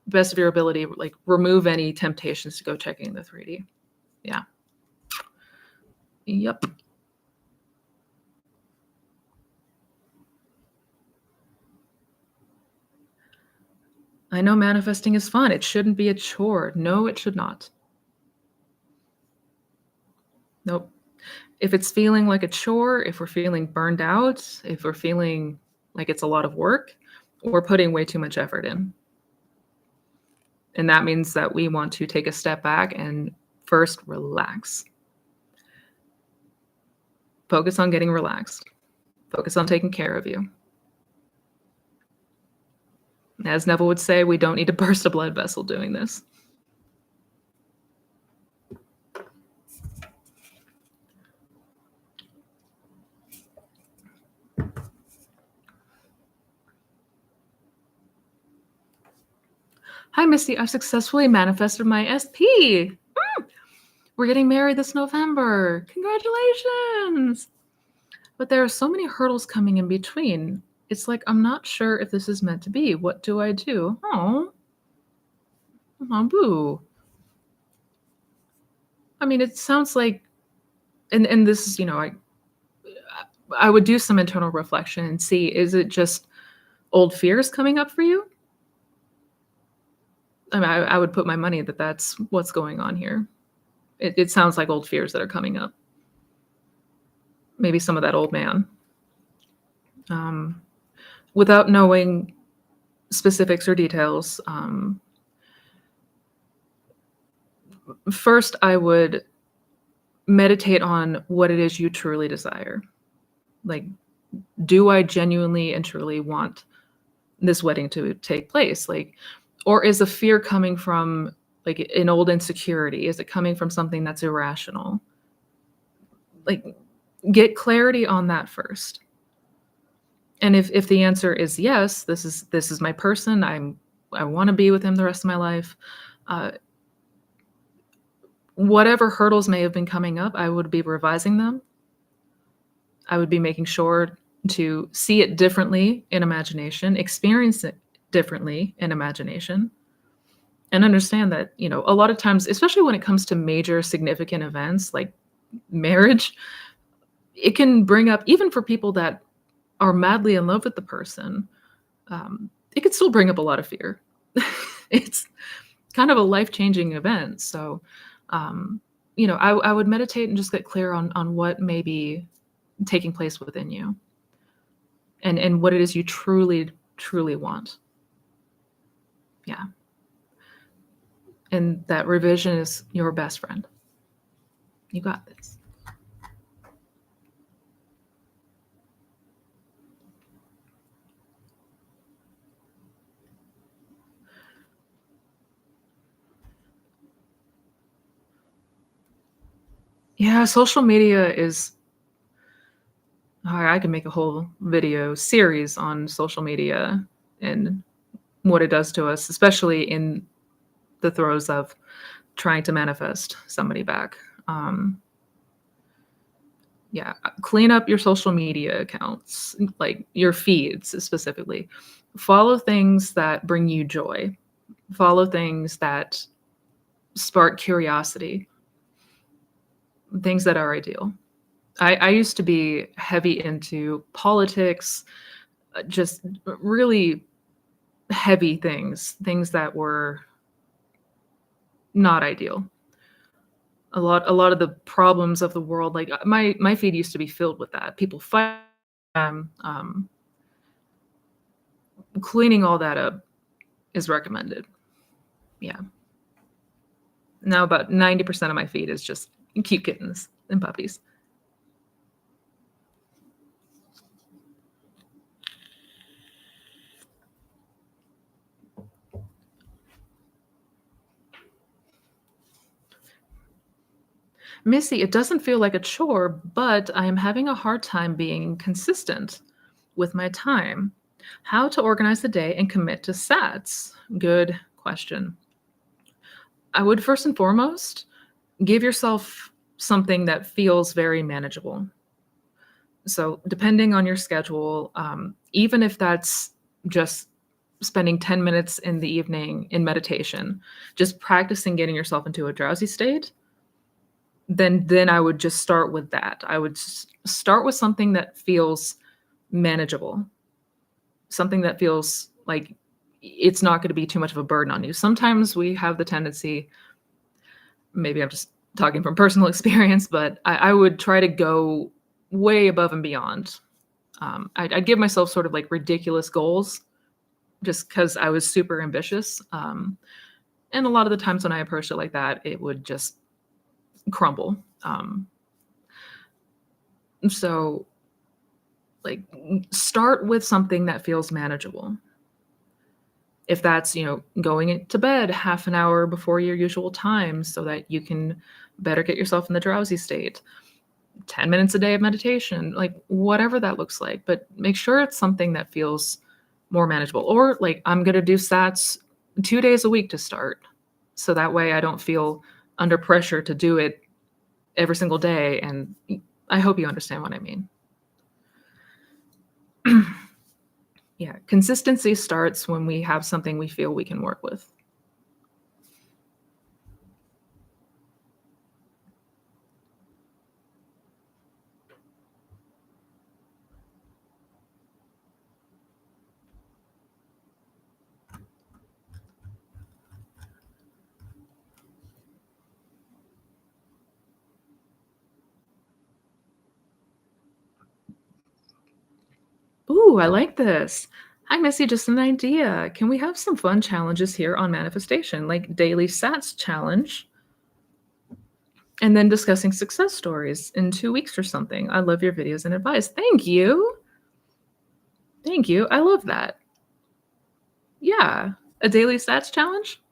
best of your ability, like remove any temptations to go checking the 3D. Yeah. Yep. I know manifesting is fun. It shouldn't be a chore. No, it should not. Nope. If it's feeling like a chore, if we're feeling burned out, if we're feeling like it's a lot of work, we're putting way too much effort in. And that means that we want to take a step back and first relax. Focus on getting relaxed. Focus on taking care of you. As Neville would say, we don't need to burst a blood vessel doing this. Hi, Misty. I've successfully manifested my SP. We're getting married this November. Congratulations. But there are so many hurdles coming in between. It's like, I'm not sure if this is meant to be. What do I do? Oh, boo. I mean, it sounds like, and this is, I would do some internal reflection and see, is it just old fears coming up for you? I mean, I would put my money that that's what's going on here. It sounds like old fears that are coming up. Maybe some of that old man. Um, Without knowing specifics or details, first I would meditate on what it is you truly desire. Like, do I genuinely and truly want this wedding to take place? Like, or is the fear coming from like an old insecurity? Is it coming from something that's irrational? Like, get clarity on that first. And if the answer is yes, this is my person. I want to be with him the rest of my life. Uh, whatever hurdles may have been coming up, I would be revising them. I would be making sure to see it differently in imagination, experience it differently in imagination, and understand that, a lot of times, especially when it comes to major significant events like marriage, it can bring up, even for people that are madly in love with the person, it could still bring up a lot of fear. It's kind of a life-changing event. So, I would meditate and just get clear on what may be taking place within you, and what it is you truly, truly want. Yeah. And that revision is your best friend. You got this. Yeah, social media is, I could make a whole video series on social media and what it does to us, especially in the throes of trying to manifest somebody back. Um, yeah, clean up your social media accounts, like your feeds specifically. Follow things that bring you joy. Follow things that spark curiosity, things that are ideal. I used to be heavy into politics, just really heavy things that were not ideal. A lot of the problems of the world, like my feed used to be filled with that. People fight. Um, Cleaning all that up is recommended. Yeah. Now about 90% of my feed is just cute kittens and puppies. Missy, it doesn't feel like a chore, but I am having a hard time being consistent with my time. How to organize the day and commit to sats? Good question. I would first and foremost give yourself something that feels very manageable. So, depending on your schedule, even if that's just spending 10 minutes in the evening in meditation, just practicing getting yourself into a drowsy state, then I would just start with that. I would start with something that feels manageable, something that feels like it's not going to be too much of a burden on you. Sometimes we have the tendency, maybe I'm just talking from personal experience, but I would try to go way above and beyond. I'd give myself sort of like ridiculous goals just because I was super ambitious. And a lot of the times when I approached it like that, it would just crumble. So, like, start with something that feels manageable. If that's, going to bed half an hour before your usual time so that you can better get yourself in the drowsy state, 10 minutes a day of meditation, like whatever that looks like, but make sure it's something that feels more manageable. Or like, I'm going to do sats 2 days a week to start. So that way I don't feel under pressure to do it every single day. And I hope you understand what I mean. Yeah, consistency starts when we have something we feel we can work with. Ooh, I like this. Hi, Missy, just an idea. Can we have some fun challenges here on manifestation, like daily sats challenge, and then discussing success stories in 2 weeks or something? I love your videos and advice. Thank you. Thank you. I love that. Yeah. A daily stats challenge?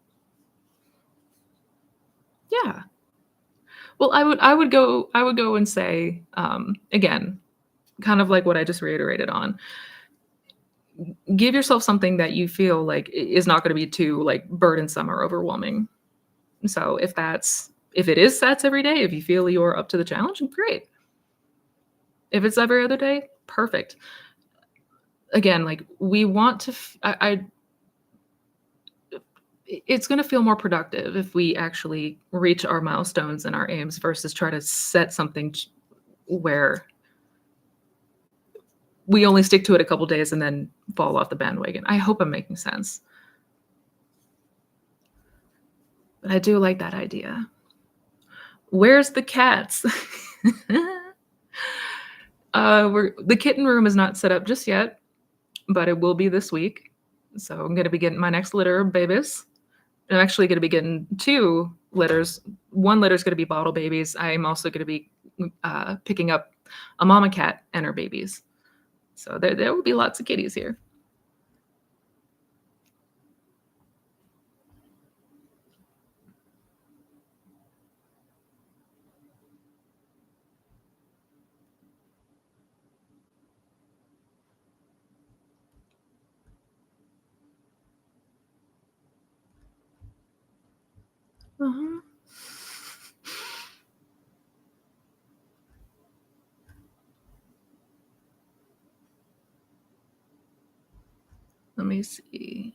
Yeah. Well, I would go and say, again, kind of like what I just reiterated on. Give yourself something that you feel like is not going to be too like burdensome or overwhelming. So if it is sats every day, if you feel you're up to the challenge, great. If it's every other day, perfect. Again, like we want to, it's going to feel more productive if we actually reach our milestones and our aims versus try to set something where we only stick to it a couple days and then fall off the bandwagon. I hope I'm making sense. But I do like that idea. Where's the cats? The kitten room is not set up just yet, but it will be this week. So I'm going to be getting my next litter of babies. I'm actually going to be getting 2 litters. One litter is going to be bottle babies. I'm also going to be picking up a mama cat and her babies. So there will be lots of kitties here. Uh-huh. Let me see.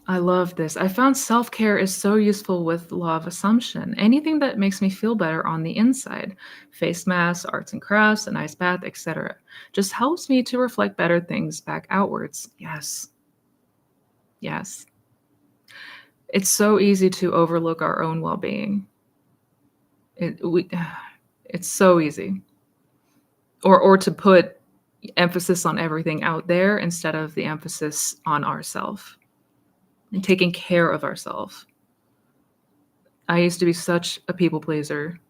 I love this. I found self-care is so useful with law of assumption. Anything that makes me feel better on the inside, face masks, arts and crafts, a nice bath, etc., just helps me to reflect better things back outwards. Yes. Yes. It's so easy to overlook our own well-being. It's so easy. Or to put emphasis on everything out there instead of the emphasis on ourself and taking care of ourselves. I used to be such a people pleaser.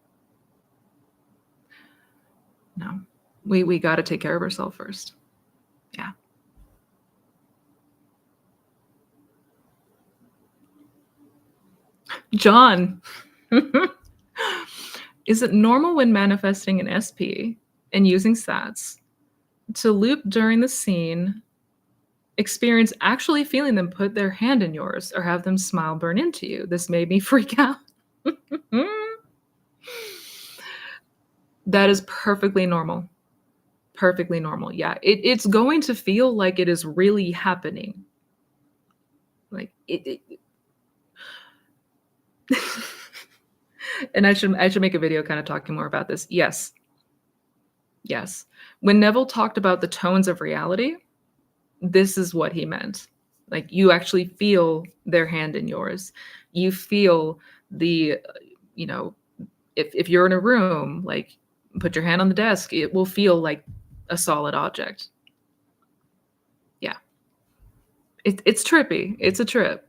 No. We got to take care of ourselves first. Yeah. John, is it normal when manifesting an SP and using sats to loop during the scene, experience actually feeling them put their hand in yours or have them smile burn into you? This made me freak out. That is perfectly normal. Perfectly normal. Yeah. It's going to feel like it is really happening. Like it and I should make a video kind of talking more about this. Yes. Yes. When Neville talked about the tones of reality, this is what he meant. Like you actually feel their hand in yours. You feel the, you know, if you're in a room, like put your hand on the desk, it will feel like a solid object. Yeah. It's trippy. It's a trip.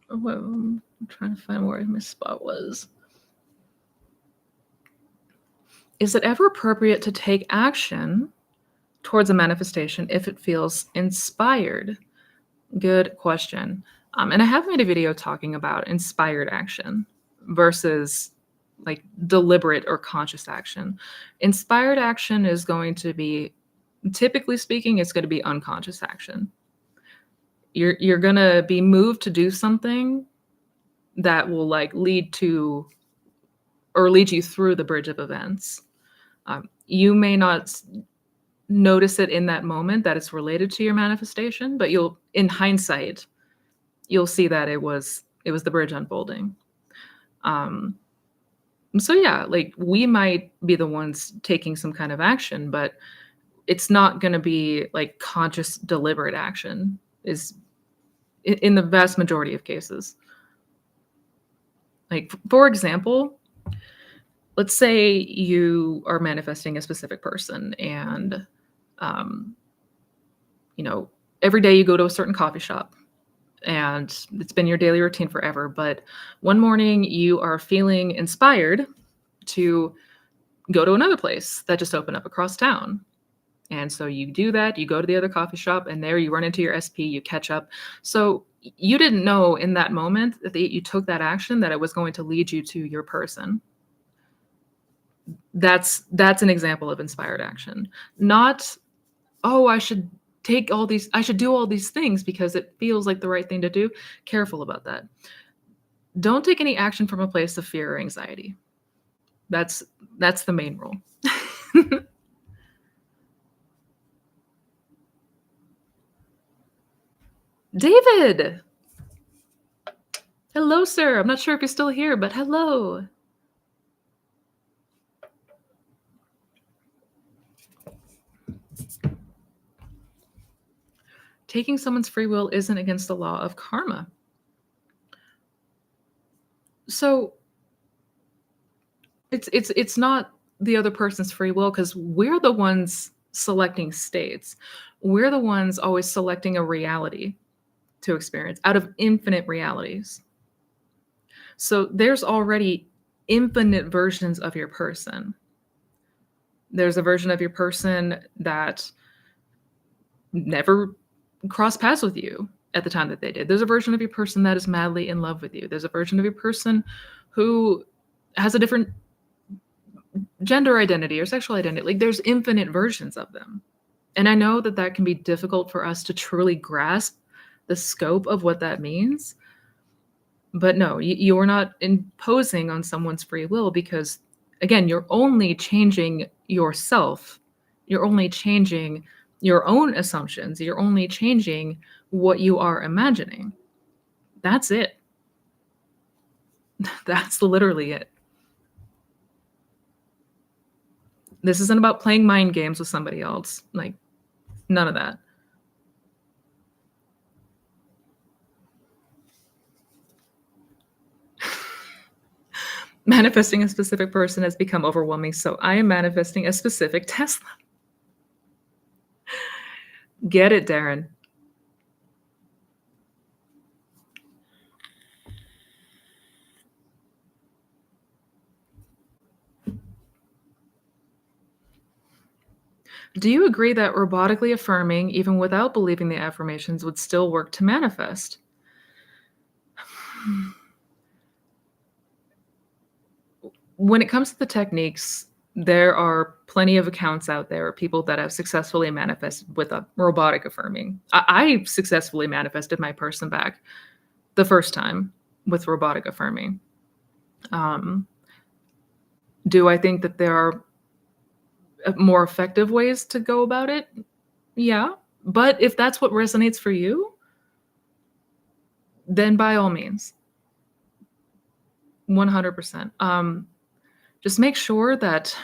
Well, I'm trying to find where my spot was. Is it ever appropriate to take action towards a manifestation if it feels inspired? Good question. And I have made a video talking about inspired action versus like deliberate or conscious action. Inspired action is going to be, typically speaking, it's going to be unconscious action. You're going to be moved to do something that will like lead to or lead you through the bridge of events. You may not notice it in that moment that it's related to your manifestation, but in hindsight, you'll see that it was the bridge unfolding. So yeah, like we might be the ones taking some kind of action, but it's not going to be like conscious, deliberate action. Is in the vast majority of cases. Like for example, let's say you are manifesting a specific person, and every day you go to a certain coffee shop, and it's been your daily routine forever. But one morning you are feeling inspired to go to another place that just opened up across town. And so you do that, you go to the other coffee shop, and there you run into your SP, you catch up. So you didn't know in that moment that you took that action, that it was going to lead you to your person. That's an example of inspired action. Not, oh, I should do all these things because it feels like the right thing to do. Careful about that. Don't take any action from a place of fear or anxiety. That's the main rule. David! Hello, sir. I'm not sure if you're still here, but hello. Taking someone's free will isn't against the law of karma. So it's not the other person's free will, because we're the ones selecting states. We're the ones always selecting a reality to experience out of infinite realities. So there's already infinite versions of your person. There's a version of your person that never crossed paths with you at the time that they did. There's a version of your person that is madly in love with you. There's a version of your person who has a different gender identity or sexual identity. Like there's infinite versions of them. And I know that that can be difficult for us to truly grasp the scope of what that means. But no, you're not imposing on someone's free will, because again, you're only changing yourself. You're only changing your own assumptions. You're only changing what you are imagining. That's it. That's literally it. This isn't about playing mind games with somebody else. Like, none of that. Manifesting a specific person has become overwhelming, so I am manifesting a specific Tesla. Get it, Darren. Do you agree that robotically affirming, even without believing the affirmations, would still work to manifest? When it comes to the techniques, there are plenty of accounts out there, people that have successfully manifested with a robotic affirming. I successfully manifested my person back the first time with robotic affirming. Do I think that there are more effective ways to go about it? Yeah. But if that's what resonates for you, then by all means, 100%. Just make sure that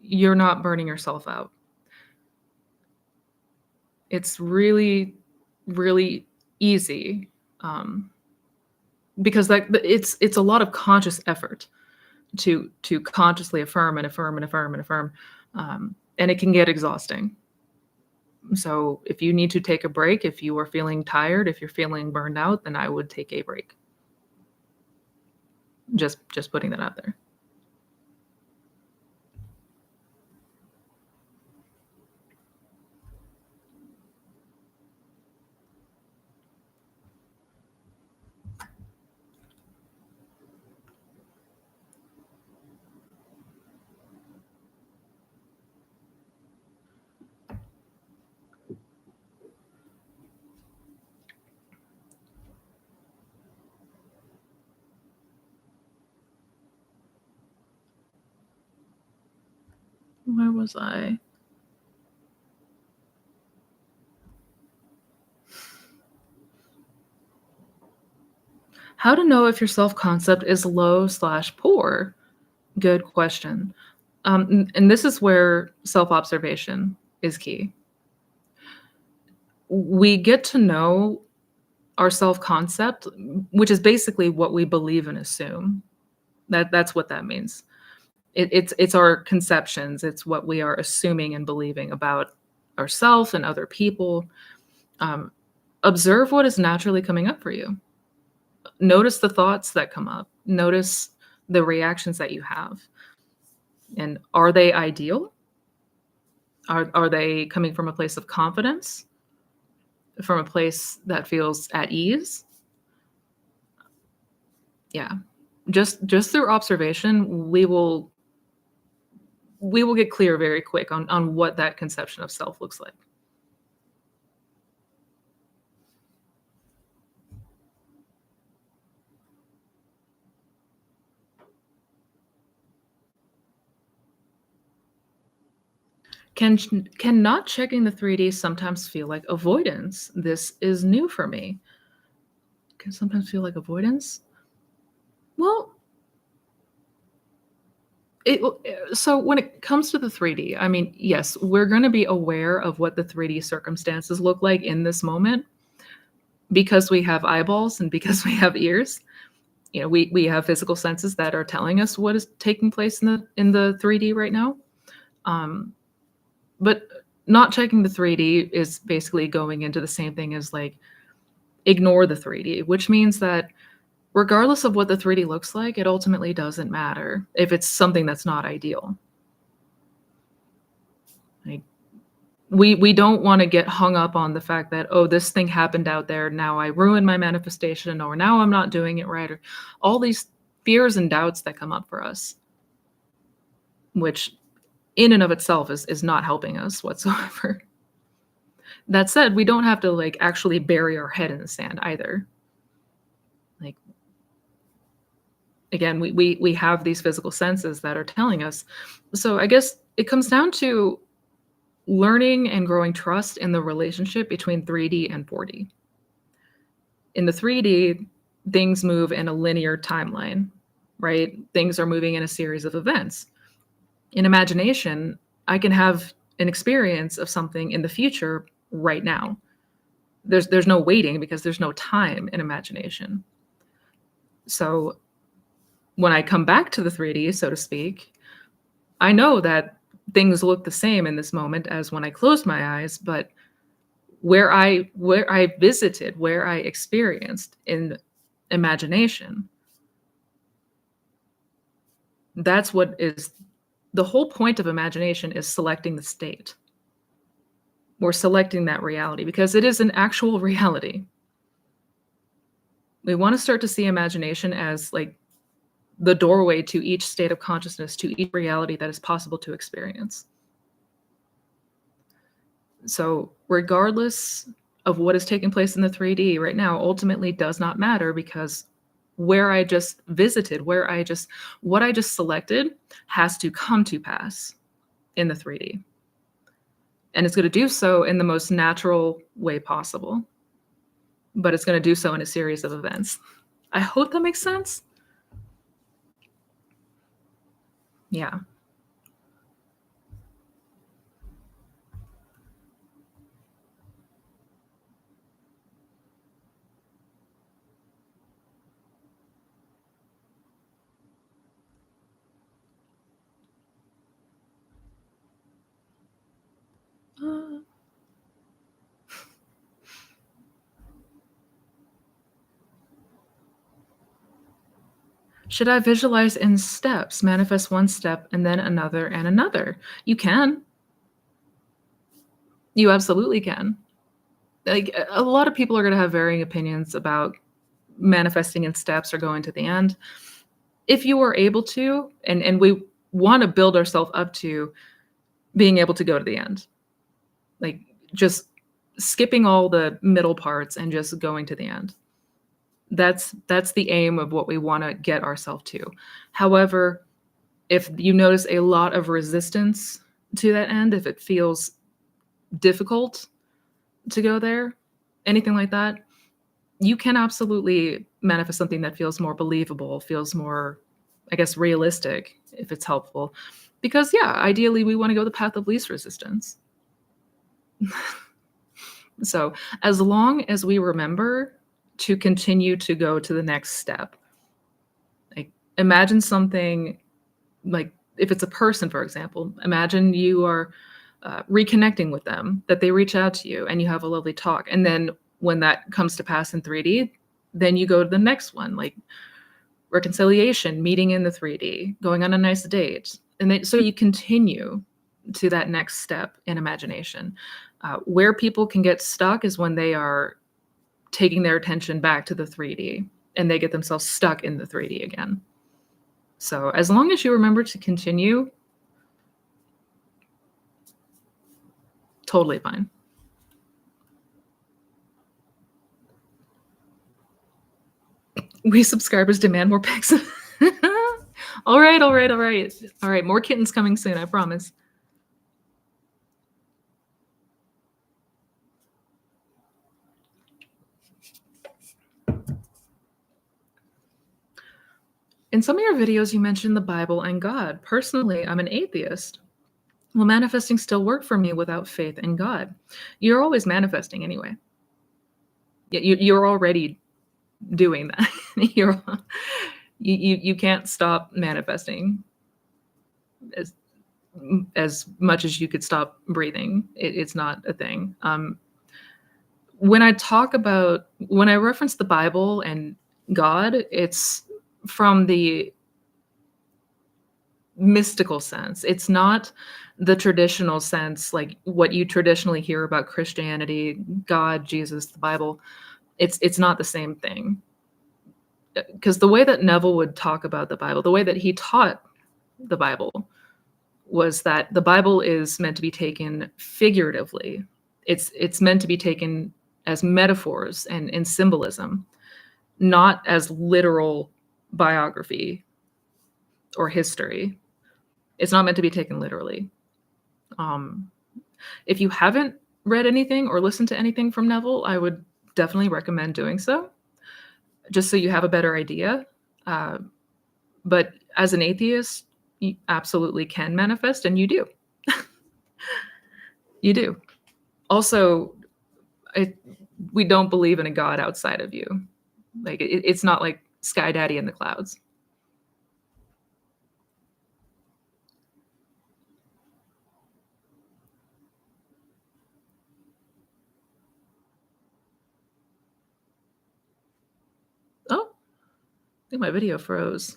you're not burning yourself out. It's really, really easy, because it's a lot of conscious effort to consciously affirm and affirm and affirm and affirm, and it can get exhausting. So if you need to take a break, if you are feeling tired, if you're feeling burned out, then I would take a break. Just putting that out there. was I? How to know if your self-concept is low/poor? Good question. And this is where self-observation is key. We get to know our self-concept, which is basically what we believe and assume. That's what that means. It's our conceptions. It's what we are assuming and believing about ourselves and other people. Um, Observe what is naturally coming up for you. Notice the thoughts that come up. Notice the reactions that you have. And are they ideal? Are they coming from a place of confidence? From a place that feels at ease? Yeah. Just through observation, we will get clear very quick on what that conception of self looks like. Can not checking the 3D sometimes feel like avoidance? This is new for me. Can sometimes feel like avoidance? Well, so when it comes to the 3D, I mean, yes, we're going to be aware of what the 3D circumstances look like in this moment because we have eyeballs and because we have ears. You know, we have physical senses that are telling us what is taking place in the 3D right now. Um, but not checking the 3D is basically going into the same thing as like ignore the 3D, which means that regardless of what the 3D looks like, it ultimately doesn't matter if it's something that's not ideal. Like we don't want to get hung up on the fact that, oh, this thing happened out there, now I ruined my manifestation, or now I'm not doing it right, or all these fears and doubts that come up for us, which in and of itself is not helping us whatsoever. That said, we don't have to like actually bury our head in the sand either. Like again, we have these physical senses that are telling us. So I guess it comes down to learning and growing trust in the relationship between 3D and 4D. In the 3D, things move in a linear timeline, right? Things are moving in a series of events. In imagination, I can have an experience of something in the future right now. There's no waiting because there's no time in imagination. So when I come back to the 3D, so to speak, I know that things look the same in this moment as when I closed my eyes, but where I visited, where I experienced in imagination, that's what is the whole point of imagination, is selecting the state. We're selecting that reality because it is an actual reality. We want to start to see imagination as like the doorway to each state of consciousness, to each reality that is possible to experience. So regardless of what is taking place in the 3D right now ultimately does not matter, because where I just visited, what I just selected has to come to pass in the 3D. And it's going to do so in the most natural way possible. But it's going to do so in a series of events. I hope that makes sense. Yeah. Uh, Should I visualize in steps, manifest one step and then another and another? You can. You absolutely can. Like a lot of people are going to have varying opinions about manifesting in steps or going to the end. If you are able to, and we want to build ourselves up to being able to go to the end, like just skipping all the middle parts and just going to the end. That's the aim of what we want to get ourselves to. However, if you notice a lot of resistance to that end, if it feels difficult to go there, anything like that, you can absolutely manifest something that feels more believable, feels more, I guess, realistic, if it's helpful. Because, yeah, ideally, we want to go the path of least resistance. So, as long as we remember to continue to go to the next step, like imagine something like if it's a person, for example, imagine you are reconnecting with them, that they reach out to you and you have a lovely talk. And then when that comes to pass in 3D, then you go to the next one, like reconciliation, meeting in the 3D, going on a nice date. And then, so you continue to that next step in imagination. Where people can get stuck is when they are taking their attention back to the 3D and they get themselves stuck in the 3D again. So as long as you remember to continue, totally fine. We subscribers demand more pics. All right, all right, all right. All right, more kittens coming soon, I promise. In some of your videos, you mentioned the Bible and God. Personally, I'm an atheist. Will manifesting still work for me without faith in God? You're always manifesting anyway. You're already doing that. You can't stop manifesting as much as you could stop breathing. It's not a thing. When I reference the Bible and God, it's from the mystical sense. It's not the traditional sense, like what you traditionally hear about Christianity, God, Jesus, the Bible. It's not the same thing. Because the way that Neville would talk about the Bible, the way that he taught the Bible, was that the Bible is meant to be taken figuratively. It's meant to be taken as metaphors and symbolism, not as literal biography or history. It's not meant to be taken literally. If you haven't read anything or listened to anything from Neville, I would definitely recommend doing so, just so you have a better idea. But as an atheist, you absolutely can manifest, and you do. You do. Also, we don't believe in a God outside of you. Like it's not like Sky Daddy in the clouds. Oh, I think my video froze.